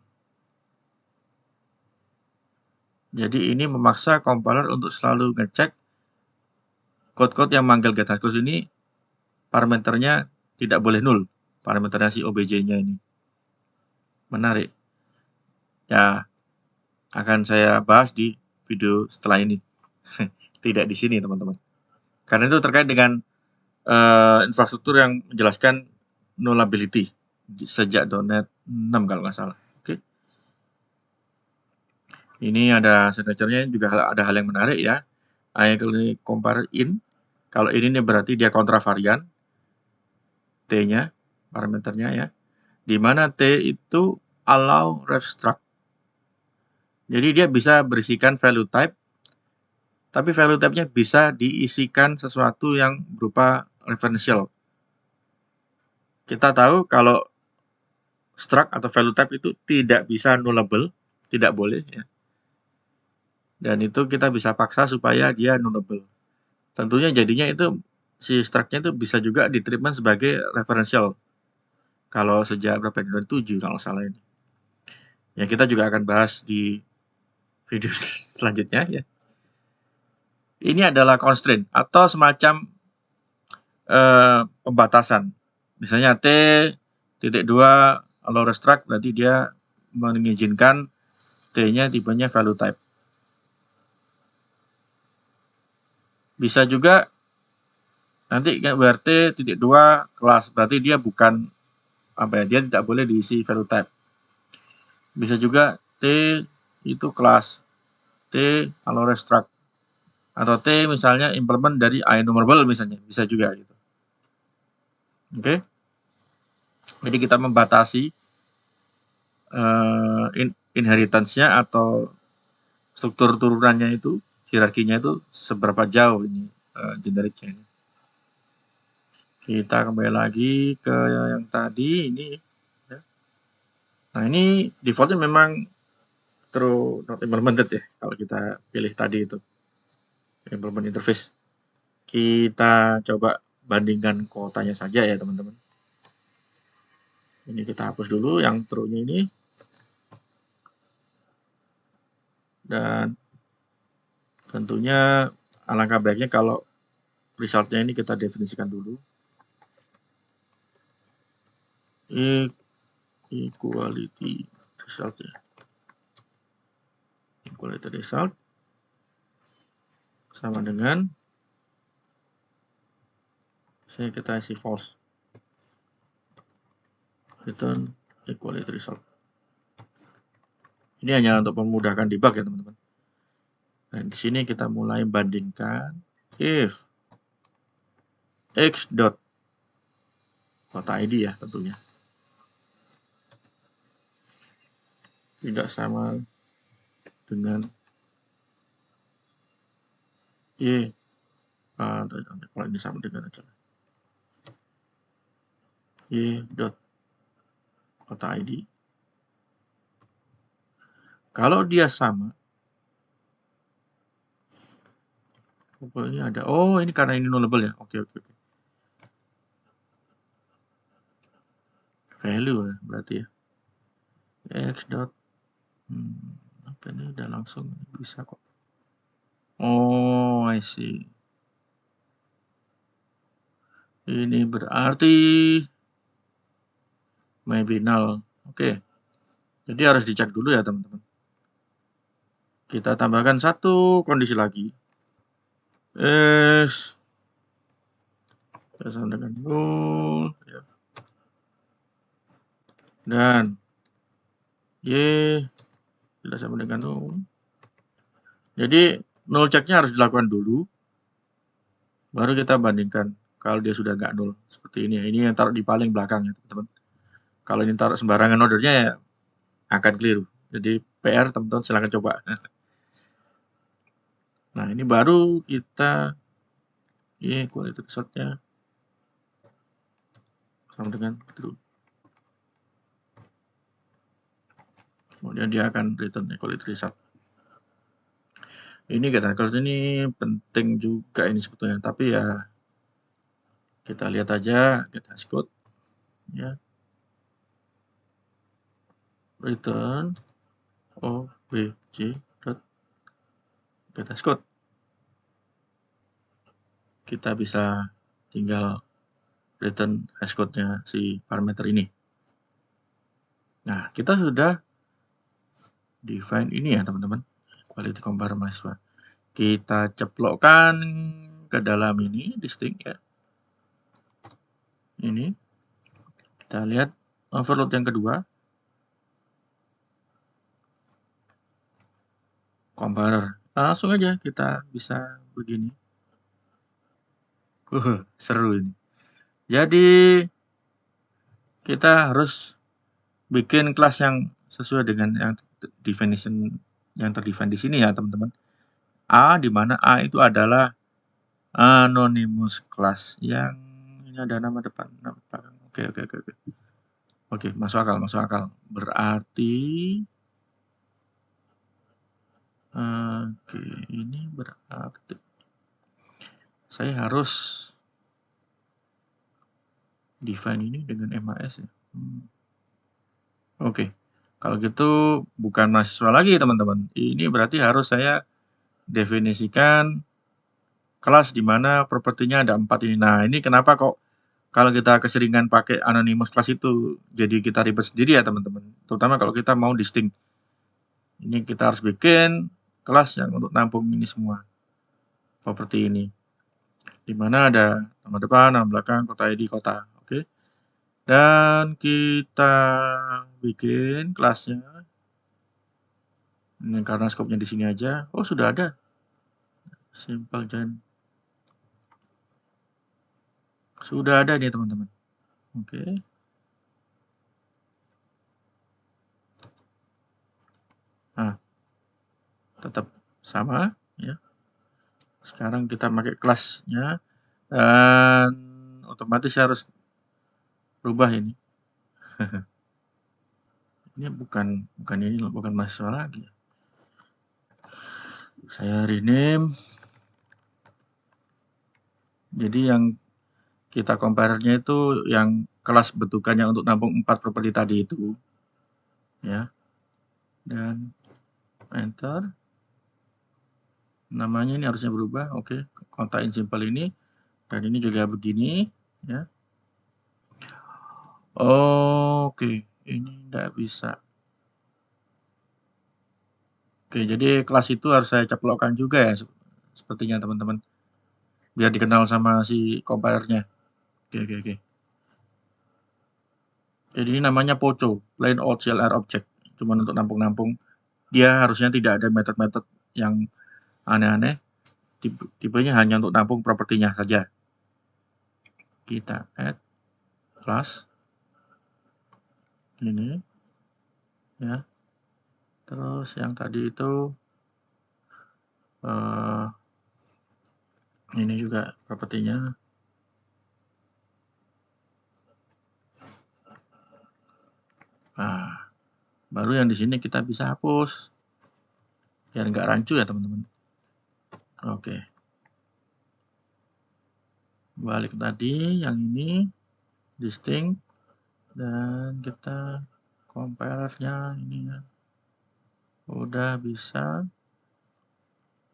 Jadi ini memaksa compiler untuk selalu ngecek code-code yang manggil getHardCode ini parameternya tidak boleh null, parameternya si OBJ-nya ini. Menarik. Ya, akan saya bahas di video setelah ini. Tidak di sini, teman-teman. Karena itu terkait dengan infrastruktur yang menjelaskan nullability sejak .NET 6 kalau nggak salah. Oke. Ini ada signature-nya juga ada hal yang menarik ya. Inequality compare in. Kalau ini berarti dia kontravarian. T-nya, parameternya ya. Di mana T itu allow ref struct. Jadi dia bisa berisikan value type, tapi value type-nya bisa diisikan sesuatu yang berupa referential. Kita tahu kalau struct atau value type itu tidak bisa nullable, tidak boleh ya. Dan itu kita bisa paksa supaya dia nullable. Tentunya jadinya itu si struct-nya itu bisa juga ditreatment sebagai referential. Kalau sejak berapa ini? 2007 kalau salah ini. Ya kita juga akan bahas di video selanjutnya ya. Ini adalah constraint atau semacam pembatasan. Misalnya T.2 allow restruct berarti dia mengizinkan T-nya tipenya value type. Bisa juga nanti berarti .2 kelas berarti dia bukan apa ya, dia tidak boleh diisi value type. Bisa juga T itu kelas, T allow restruct, atau T misalnya implement dari IEnumerable misalnya, bisa juga gitu. Oke. Jadi kita membatasi inheritance-nya atau struktur turunannya itu, hierarkinya itu seberapa jauh ini generiknya. Kita kembali lagi ke yang tadi ini. Ya. Nah ini defaultnya memang true not implemented ya, kalau kita pilih tadi itu implement interface. Kita coba bandingkan kotanya saja ya teman-teman. Ini kita hapus dulu yang true-nya ini. Dan tentunya alangkah baiknya kalau result-nya ini kita definisikan dulu. Equality result ya. Equality result sama dengan saya kita isi false. Return equality result. Ini hanya untuk memudahkan debug ya teman-teman. Dan di sini kita mulai bandingkan if x dot kota ID ya tentunya tidak sama dengan y. Kalau ini sama dengan aja y dot kota ID. Kalau dia sama, ini ada. Oh, ini karena ini nullable ya. Oke. Value ya, berarti ya. X dot. Apa ini udah langsung bisa kok. Oh, I see. Ini berarti maybe null. Oke. Jadi harus dicek dulu ya teman-teman. Kita tambahkan satu kondisi lagi. S sama dengan null ya. Dan Y tidak sama dengan null. Jadi null checknya harus dilakukan dulu. Baru kita bandingkan kalau dia sudah nggak nol seperti ini. Ini yang taruh di paling belakang ya teman-teman. Kalau ini taruh sembarangan ordernya ya akan keliru. Jadi PR teman-teman silahkan coba. Nah ini baru kita quality resultnya sama dengan true. Kemudian dia akan return equality result. Ini get records ini penting juga ini sebetulnya, tapi ya kita lihat aja get hash code ya. Return obj dot get hash code. Kita bisa tinggal return hash code-nya si parameter ini. Nah, kita sudah define ini ya teman-teman, quality compare mahasiswa. Kita ceplokkan ke dalam ini distinct ya. Ini kita lihat overload yang kedua, comparer. Langsung aja kita bisa begini. Seru ini. Jadi kita harus bikin kelas yang sesuai dengan yang definition yang terdefine di sini ya teman-teman. A, di mana A itu adalah anonymous class yang ini ada nama depan, nama belakang. Oke. Oke, masuk akal. Berarti oke, ini berarti saya harus define ini dengan MAS ya. Oke. Kalau gitu bukan mahasiswa lagi teman-teman. Ini berarti harus saya definisikan kelas di mana propertinya ada 4 ini. Nah, ini kenapa kok kalau kita keseringan pakai anonymous class itu jadi kita ribet sendiri ya teman-teman. Terutama kalau kita mau distinct. Ini kita harus bikin kelas yang untuk nampung ini semua. Properti ini. Di mana ada nama depan, nama belakang, kota ID, kota. Oke. Dan kita bikin kelasnya. Ini karena scope-nya di sini aja. Oh, sudah ada. Simple Gen. Sudah ada nih teman-teman. Oke. Nah, tetap sama ya. Sekarang kita pakai kelasnya dan otomatis harus rubah ini. Ini bukan ini loh, bukan mahasiswa lagi. Saya rename. Jadi yang kita compare-nya itu yang kelas bentukannya untuk nampung 4 properti tadi itu. Ya. Dan enter. Namanya ini harusnya berubah. Oke, kontain simple ini. Dan ini juga begini. Ya. Oke, ini tidak bisa. Oke, jadi kelas itu harus saya ceplokkan juga ya, sepertinya teman-teman. Biar dikenal sama si compilernya. Oke. Jadi ini namanya POCO, Plain Old CLR Object. Cuma untuk nampung-nampung. Dia harusnya tidak ada metode-metode yang aneh-aneh. Tipenya hanya untuk nampung propertinya saja. Kita add class. Ini. Ya. Terus yang tadi itu ini juga propertinya. Nah, baru yang di sini kita bisa hapus. Biar nggak rancu ya teman-teman. Oke. Balik tadi yang ini distinct dan kita compare-nya ini ya. Udah bisa.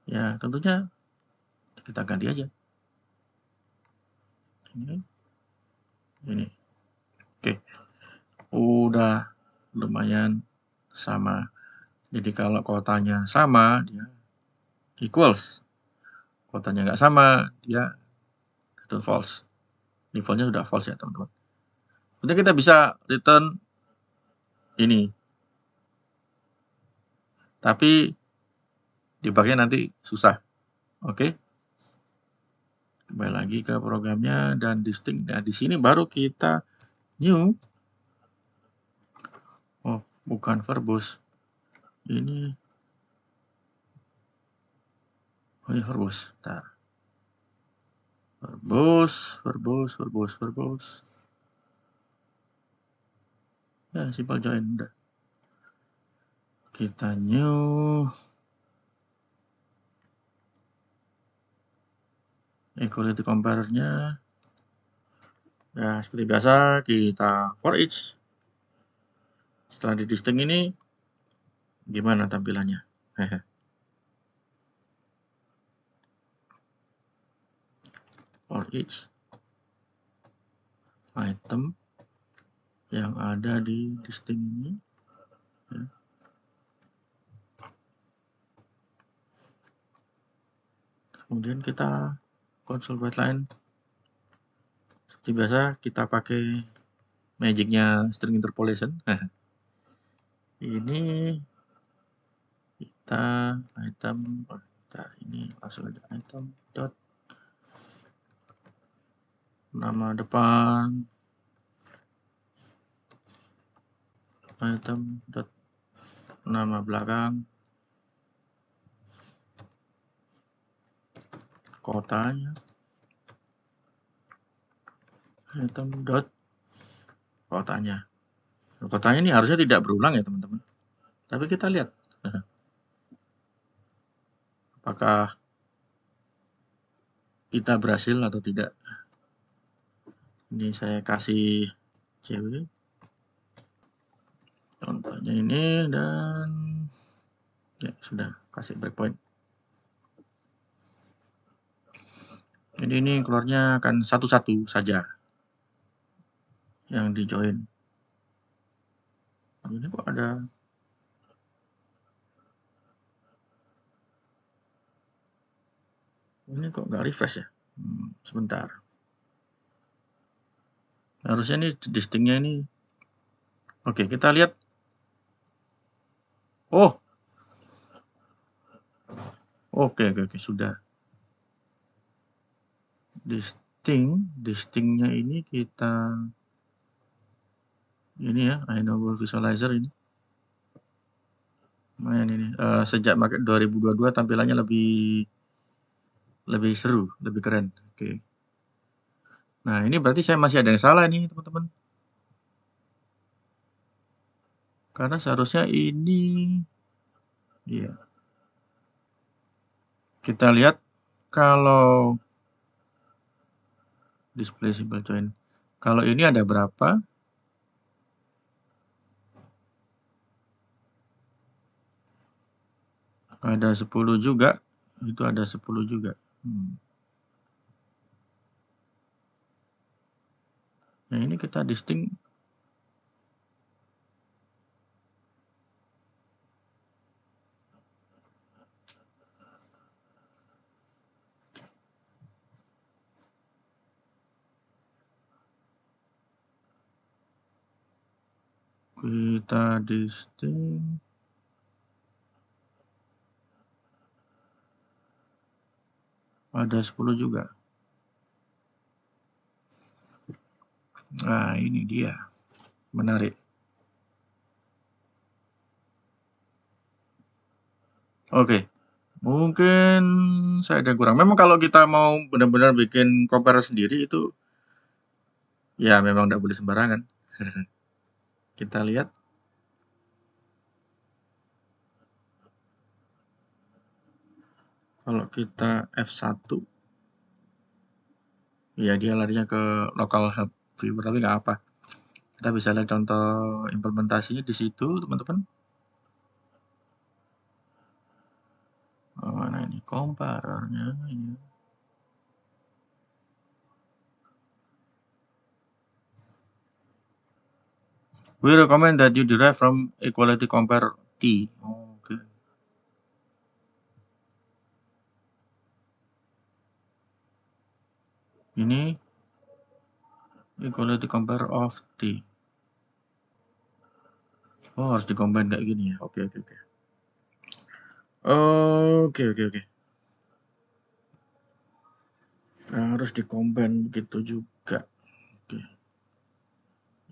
Ya, tentunya kita ganti aja. Ini. Oke. Udah lumayan sama. Jadi kalau kotanya sama, dia equals. Kotanya nggak sama, dia return false. Defaultnya sudah false ya teman-teman. Kemudian kita bisa return ini. Tapi dibagnya nanti susah. Oke. Kembali lagi ke programnya dan distinct. Nah, di sini baru kita new. Oh, bukan verbose. Ini verbose. Bentar. Verbose. Ya, simple join udah. Kita new equality compare-nya. Ya, seperti biasa kita for each. Setelah di distinct ini gimana tampilannya? For each item yang ada di distinct ini. Ya. Kemudian kita console line. Seperti biasa kita pakai magicnya string interpolation. Ini kita item, ini langsung aja item dot nama depan, item dot nama belakang, kotanya, item dot kotanya. Kotanya ini harusnya tidak berulang ya teman-teman. Tapi kita lihat apakah kita berhasil atau tidak. Ini saya kasih cewek. Contohnya ini dan ya sudah kasih breakpoint. Jadi ini keluarnya akan satu-satu saja yang di join. Ini kok ada ini kok nggak refresh ya? Sebentar. Harusnya ini distingnya ini. Oke, kita lihat. Oh. Oke, sudah. Distingnya ini kita ini ya, Enable Visualizer ini. Lumayan ini. Sejak 2022 tampilannya lebih seru, lebih keren. Oke. Nah, ini berarti saya masih ada yang salah nih, teman-teman. Karena seharusnya ini ya. Kita lihat kalau display symbol join. Kalau ini ada berapa? Ada 10 juga. Itu ada 10 juga. Nah, ini kita distinct. Kita distinct. Ada 10 juga. Nah, ini dia. Menarik. Oke. Mungkin saya ada kurang. Memang kalau kita mau benar-benar bikin compare sendiri itu ya memang tidak boleh sembarangan. Kita lihat. Kalau kita F1 ya dia larinya ke local help viewer, tapi nggak apa. Kita bisa lihat contoh implementasinya di situ, teman-teman. Mana ini comparernya? Ya. We recommend that you derive from equality compare T. Oke. Ini equality compare of T. Oh, harus di-combine kayak gini ya. Oke. Oke. harus di-combine begitu juga. Oke.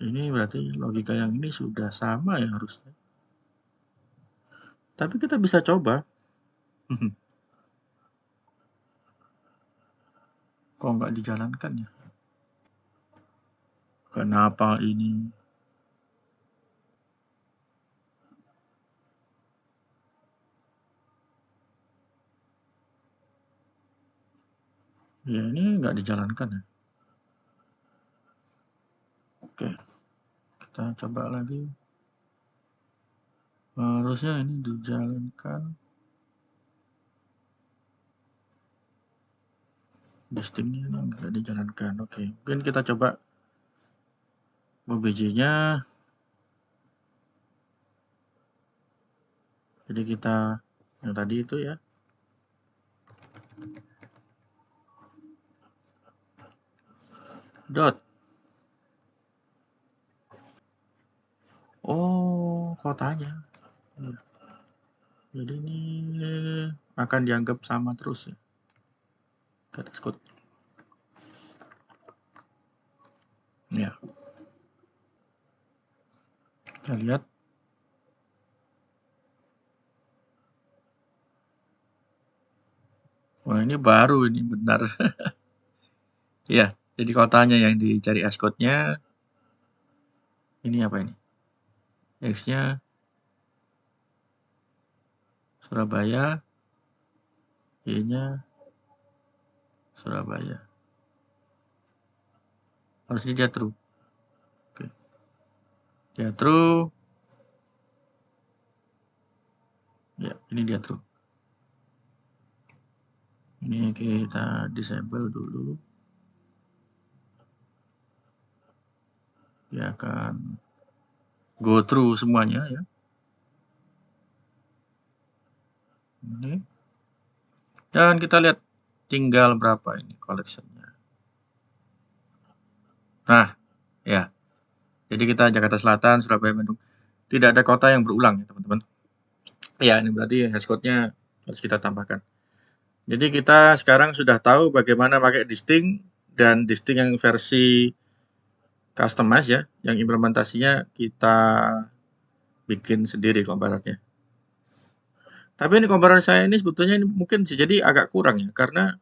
Ini berarti logika yang ini sudah sama ya harusnya. Tapi kita bisa coba. Kok nggak dijalankan ya? Kenapa ini? Ya ini nggak dijalankan ya. Oke, kita coba lagi. Harusnya ini dijalankan. Distingnya ini nggak dijalankan. Oke, mungkin kita coba OBJ-nya. Jadi kita yang tadi itu ya. Dot. Oh, kotanya. Jadi ini akan dianggap sama terus ya. Kita skut. Ya. Kita lihat. Wah, ini baru ini benar. Ya, jadi kotanya yang dicari escort-nya. Ini apa ini? X-nya Surabaya. Y-nya Surabaya. Harusnya dia true. Oke. Dia true. Ya, ini dia true. Ini kita disable dulu. Dia akan go through semuanya ya. Ini. Dan kita lihat tinggal berapa ini collection-nya. Nah, ya. Jadi kita Jakarta Selatan, Surabaya, Bandung. Tidak ada kota yang berulang ya, teman-teman. Ya, ini berarti hash code-nya harus kita tambahkan. Jadi kita sekarang sudah tahu bagaimana pakai distinct dan distinct yang versi customize ya, yang implementasinya kita bikin sendiri comparatnya. Tapi ini comparat saya ini sebetulnya ini mungkin bisa jadi agak kurang ya, karena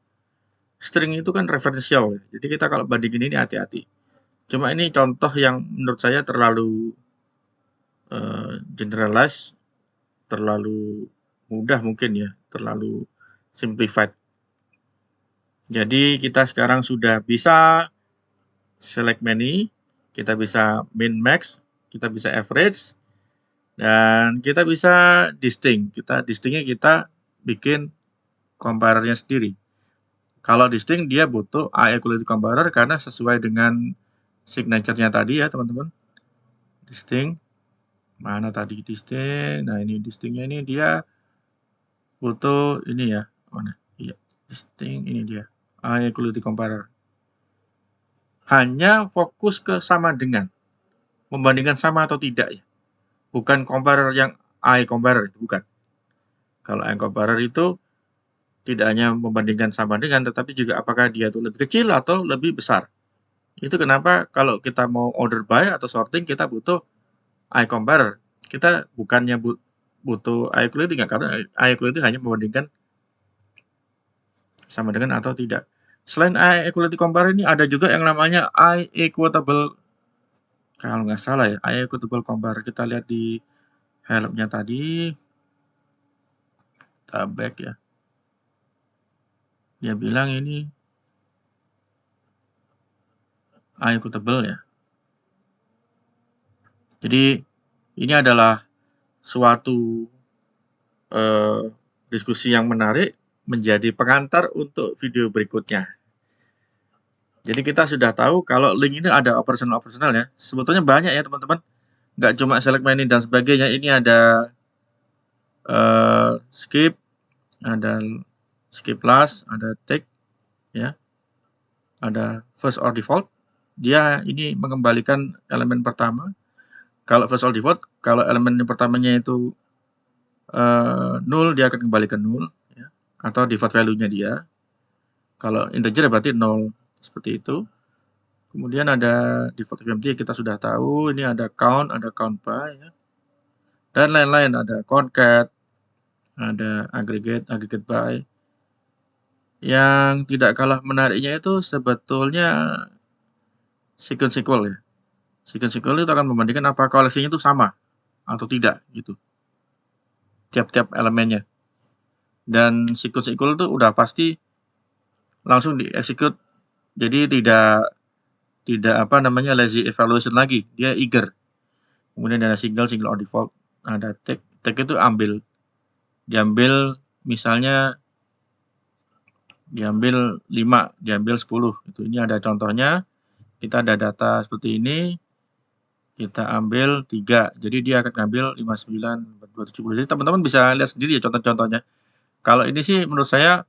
string itu kan referensial. Jadi kita kalau bandingin ini hati-hati. Cuma ini contoh yang menurut saya terlalu generalized, terlalu mudah mungkin ya, terlalu simplified. Jadi kita sekarang sudah bisa select many, kita bisa min max, kita bisa average, dan kita bisa distinct. Distinctnya kita bikin comparernya sendiri. Kalau distinct dia butuh AI equality comparer karena sesuai dengan signature-nya tadi ya teman-teman. Distinct, mana tadi distinct? Nah ini distinct-nya ini dia butuh ini ya, mana? Iya, distinct ini dia, AI equality comparer. Hanya fokus ke sama dengan, membandingkan sama atau tidak ya. Bukan comparer yang AI comparer, itu bukan. Kalau AI comparer itu tidak hanya membandingkan sama dengan, tetapi juga apakah dia itu lebih kecil atau lebih besar. Itu kenapa kalau kita mau order by atau sorting, kita butuh AI comparer. Kita bukannya butuh AI equality, karena AI equality hanya membandingkan sama dengan atau tidak. Selain AI equality comparer ini ada juga yang namanya AI equatable, kalau nggak salah ya, AI equatable comparer. Kita lihat di helpnya tadi, kita back ya. Dia bilang ini AI equatable ya. Jadi ini adalah suatu diskusi yang menarik, menjadi pengantar untuk video berikutnya. Jadi kita sudah tahu kalau link ini ada operasional ya. Sebetulnya banyak ya teman-teman. Nggak cuma select many dan sebagainya. Ini ada skip, ada skip last, ada take, ya, ada first or default. Dia ini mengembalikan elemen pertama. Kalau first or default, kalau elemen yang pertamanya itu null, dia akan kembalikan null, ya, atau default value-nya dia. Kalau integer berarti 0, seperti itu. Kemudian ada default empty kita sudah tahu, ini ada count by, ya. Dan lain-lain, ada concat, ada aggregate by. Yang tidak kalah menariknya itu sebetulnya sequence equal ya. Sequence equal itu akan membandingkan apa koleksinya itu sama atau tidak gitu. Tiap-tiap elemennya. Dan sequence equal itu udah pasti langsung di execute. Jadi tidak lazy evaluation lagi, dia eager. Kemudian ada single or default, ada tag itu diambil misalnya diambil 5, diambil 10 itu. Ini ada contohnya, kita ada data seperti ini, kita ambil 3, jadi dia akan ngambil 59, 270. Jadi teman-teman bisa lihat sendiri ya contoh-contohnya. Kalau ini sih menurut saya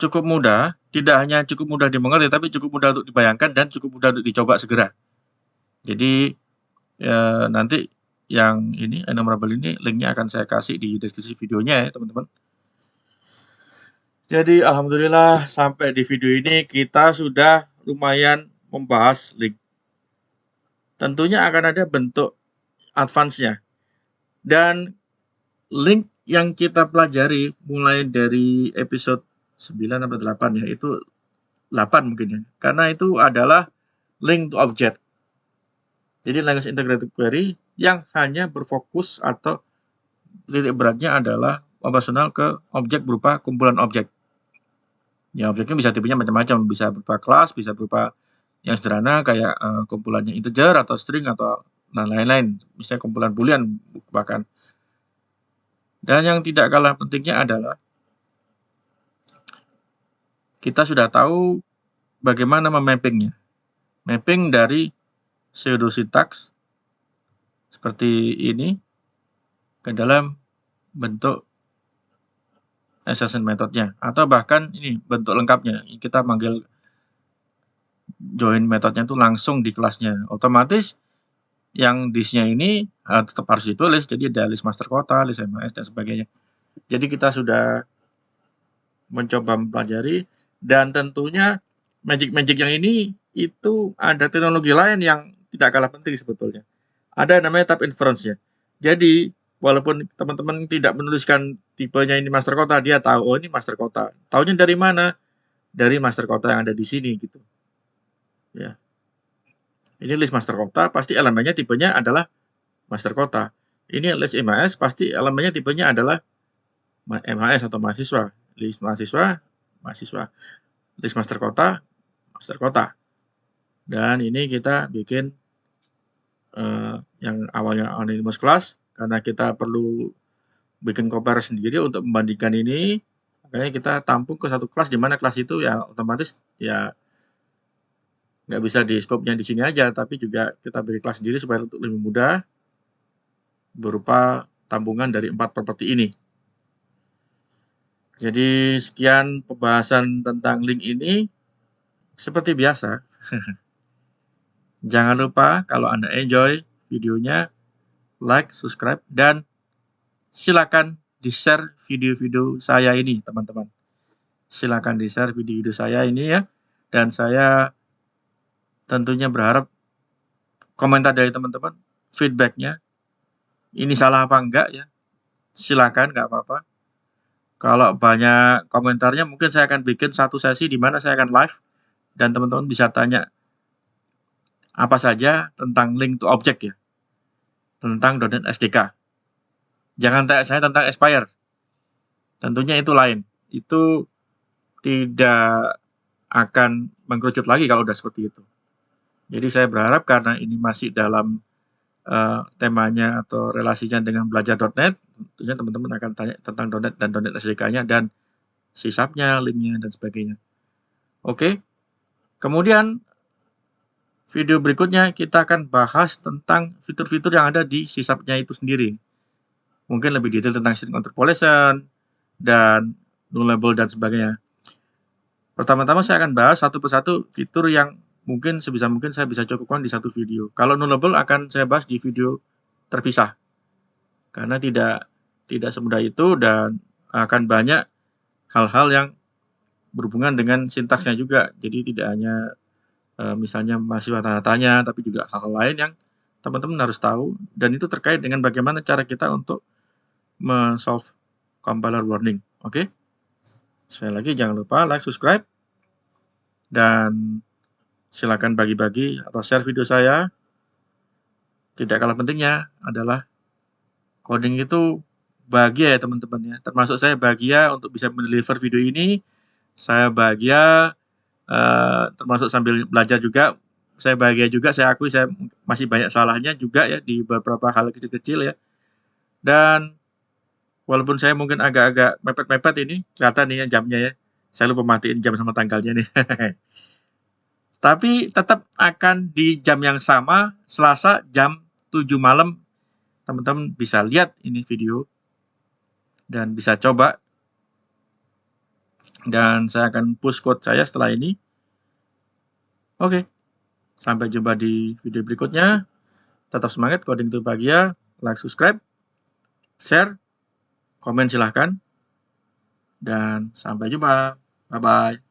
cukup mudah, tidak hanya cukup mudah dimengerti, tapi cukup mudah untuk dibayangkan dan cukup mudah untuk dicoba segera. Jadi nanti yang ini enumerable ini linknya akan saya kasih di deskripsi videonya ya teman-teman. Jadi alhamdulillah sampai di video ini kita sudah lumayan membahas link. Tentunya akan ada bentuk advance-nya. Dan link yang kita pelajari mulai dari episode 9 sampai 8 ya, itu 8 mungkin ya. Karena itu adalah link to object. Jadi language integrated query yang hanya berfokus atau titik beratnya adalah operasional ke objek berupa kumpulan objek. Ya, objeknya bisa tipenya macam-macam, bisa berupa kelas, bisa berupa yang sederhana kayak kumpulannya integer atau string atau lain-lain, misalnya kumpulan boolean bahkan. Dan yang tidak kalah pentingnya adalah kita sudah tahu bagaimana memappingnya. Mapping dari pseudo syntax seperti ini ke dalam bentuk extension metodenya, atau bahkan ini bentuk lengkapnya, kita manggil join metodenya itu langsung di kelasnya. Otomatis yang listnya ini tetap harus ditulis, jadi ada list master kota, list MAS, dan sebagainya. Jadi kita sudah mencoba mempelajari, dan tentunya magic yang ini itu ada teknologi lain yang tidak kalah penting sebetulnya. Ada namanya type inference ya. Jadi walaupun teman-teman tidak menuliskan tipenya ini master kota, dia tahu oh ini master kota. Taunya dari mana? Dari master kota yang ada di sini gitu. Ya. Ini list master kota, pasti elemennya tipenya adalah master kota. Ini list MAS, pasti elemennya tipenya adalah MAS atau mahasiswa. List mahasiswa, mahasiswa. List master kota, master kota. Dan ini kita bikin yang awalnya anonymous class, karena kita perlu bikin compare sendiri untuk membandingkan ini, makanya kita tampung ke satu kelas, di mana kelas itu ya otomatis ya nggak bisa di scope-nya di sini aja, tapi juga kita bikin kelas sendiri supaya untuk lebih mudah berupa tambungan dari 4 properti ini. Jadi sekian pembahasan tentang link ini. Seperti biasa, jangan lupa kalau Anda enjoy videonya, like, subscribe, dan silakan di-share video-video saya ini, teman-teman. Silakan di-share video-video saya ini ya. Dan saya tentunya berharap komentar dari teman-teman, feedback-nya. Ini salah apa enggak ya? Silakan, nggak apa-apa. Kalau banyak komentarnya, mungkin saya akan bikin satu sesi di mana saya akan live dan teman-teman bisa tanya apa saja tentang link to object ya, tentang .NET SDK. Jangan tanya saya tentang Aspire. Tentunya itu lain. Itu tidak akan mengkerucut lagi kalau udah seperti itu. Jadi saya berharap karena ini masih dalam temanya atau relasinya dengan belajar .NET, tentunya teman-teman akan tanya tentang .NET dan .NET SDK-nya dan sysap-nya, link-nya, dan sebagainya. Oke. Kemudian video berikutnya kita akan bahas tentang fitur-fitur yang ada di sysap-nya itu sendiri. Mungkin lebih detail tentang string interpolation dan nullable dan sebagainya. Pertama-tama saya akan bahas satu persatu fitur yang mungkin sebisa mungkin saya bisa cukupkan di satu video. Kalau nullable akan saya bahas di video terpisah. Karena tidak semudah itu dan akan banyak hal-hal yang berhubungan dengan sintaksnya juga. Jadi tidak hanya misalnya mahasiswa tanda tanya, tapi juga hal-hal lain yang teman-teman harus tahu, dan itu terkait dengan bagaimana cara kita untuk solve compiler warning. Oke? Sekali lagi jangan lupa like, subscribe, dan silakan bagi-bagi atau share video saya. Tidak kalah pentingnya adalah coding itu bahagia ya teman-teman ya. Termasuk saya bahagia untuk bisa mendeliver video ini. Saya bahagia termasuk sambil belajar juga. Saya bahagia juga, saya akui saya masih banyak salahnya juga ya di beberapa hal kecil-kecil ya. Dan walaupun saya mungkin agak-agak mepet-mepet ini, kelihatan nih ya jamnya ya. Saya lupa matiin jam sama tanggalnya nih. Tapi tetap akan di jam yang sama, Selasa jam 7 malam. Teman-teman bisa lihat ini video dan bisa coba. Dan saya akan push code saya setelah ini. Oke, sampai jumpa di video berikutnya. Tetap semangat, coding itu bahagia. Like, subscribe, share, komen silahkan. Dan sampai jumpa. Bye-bye.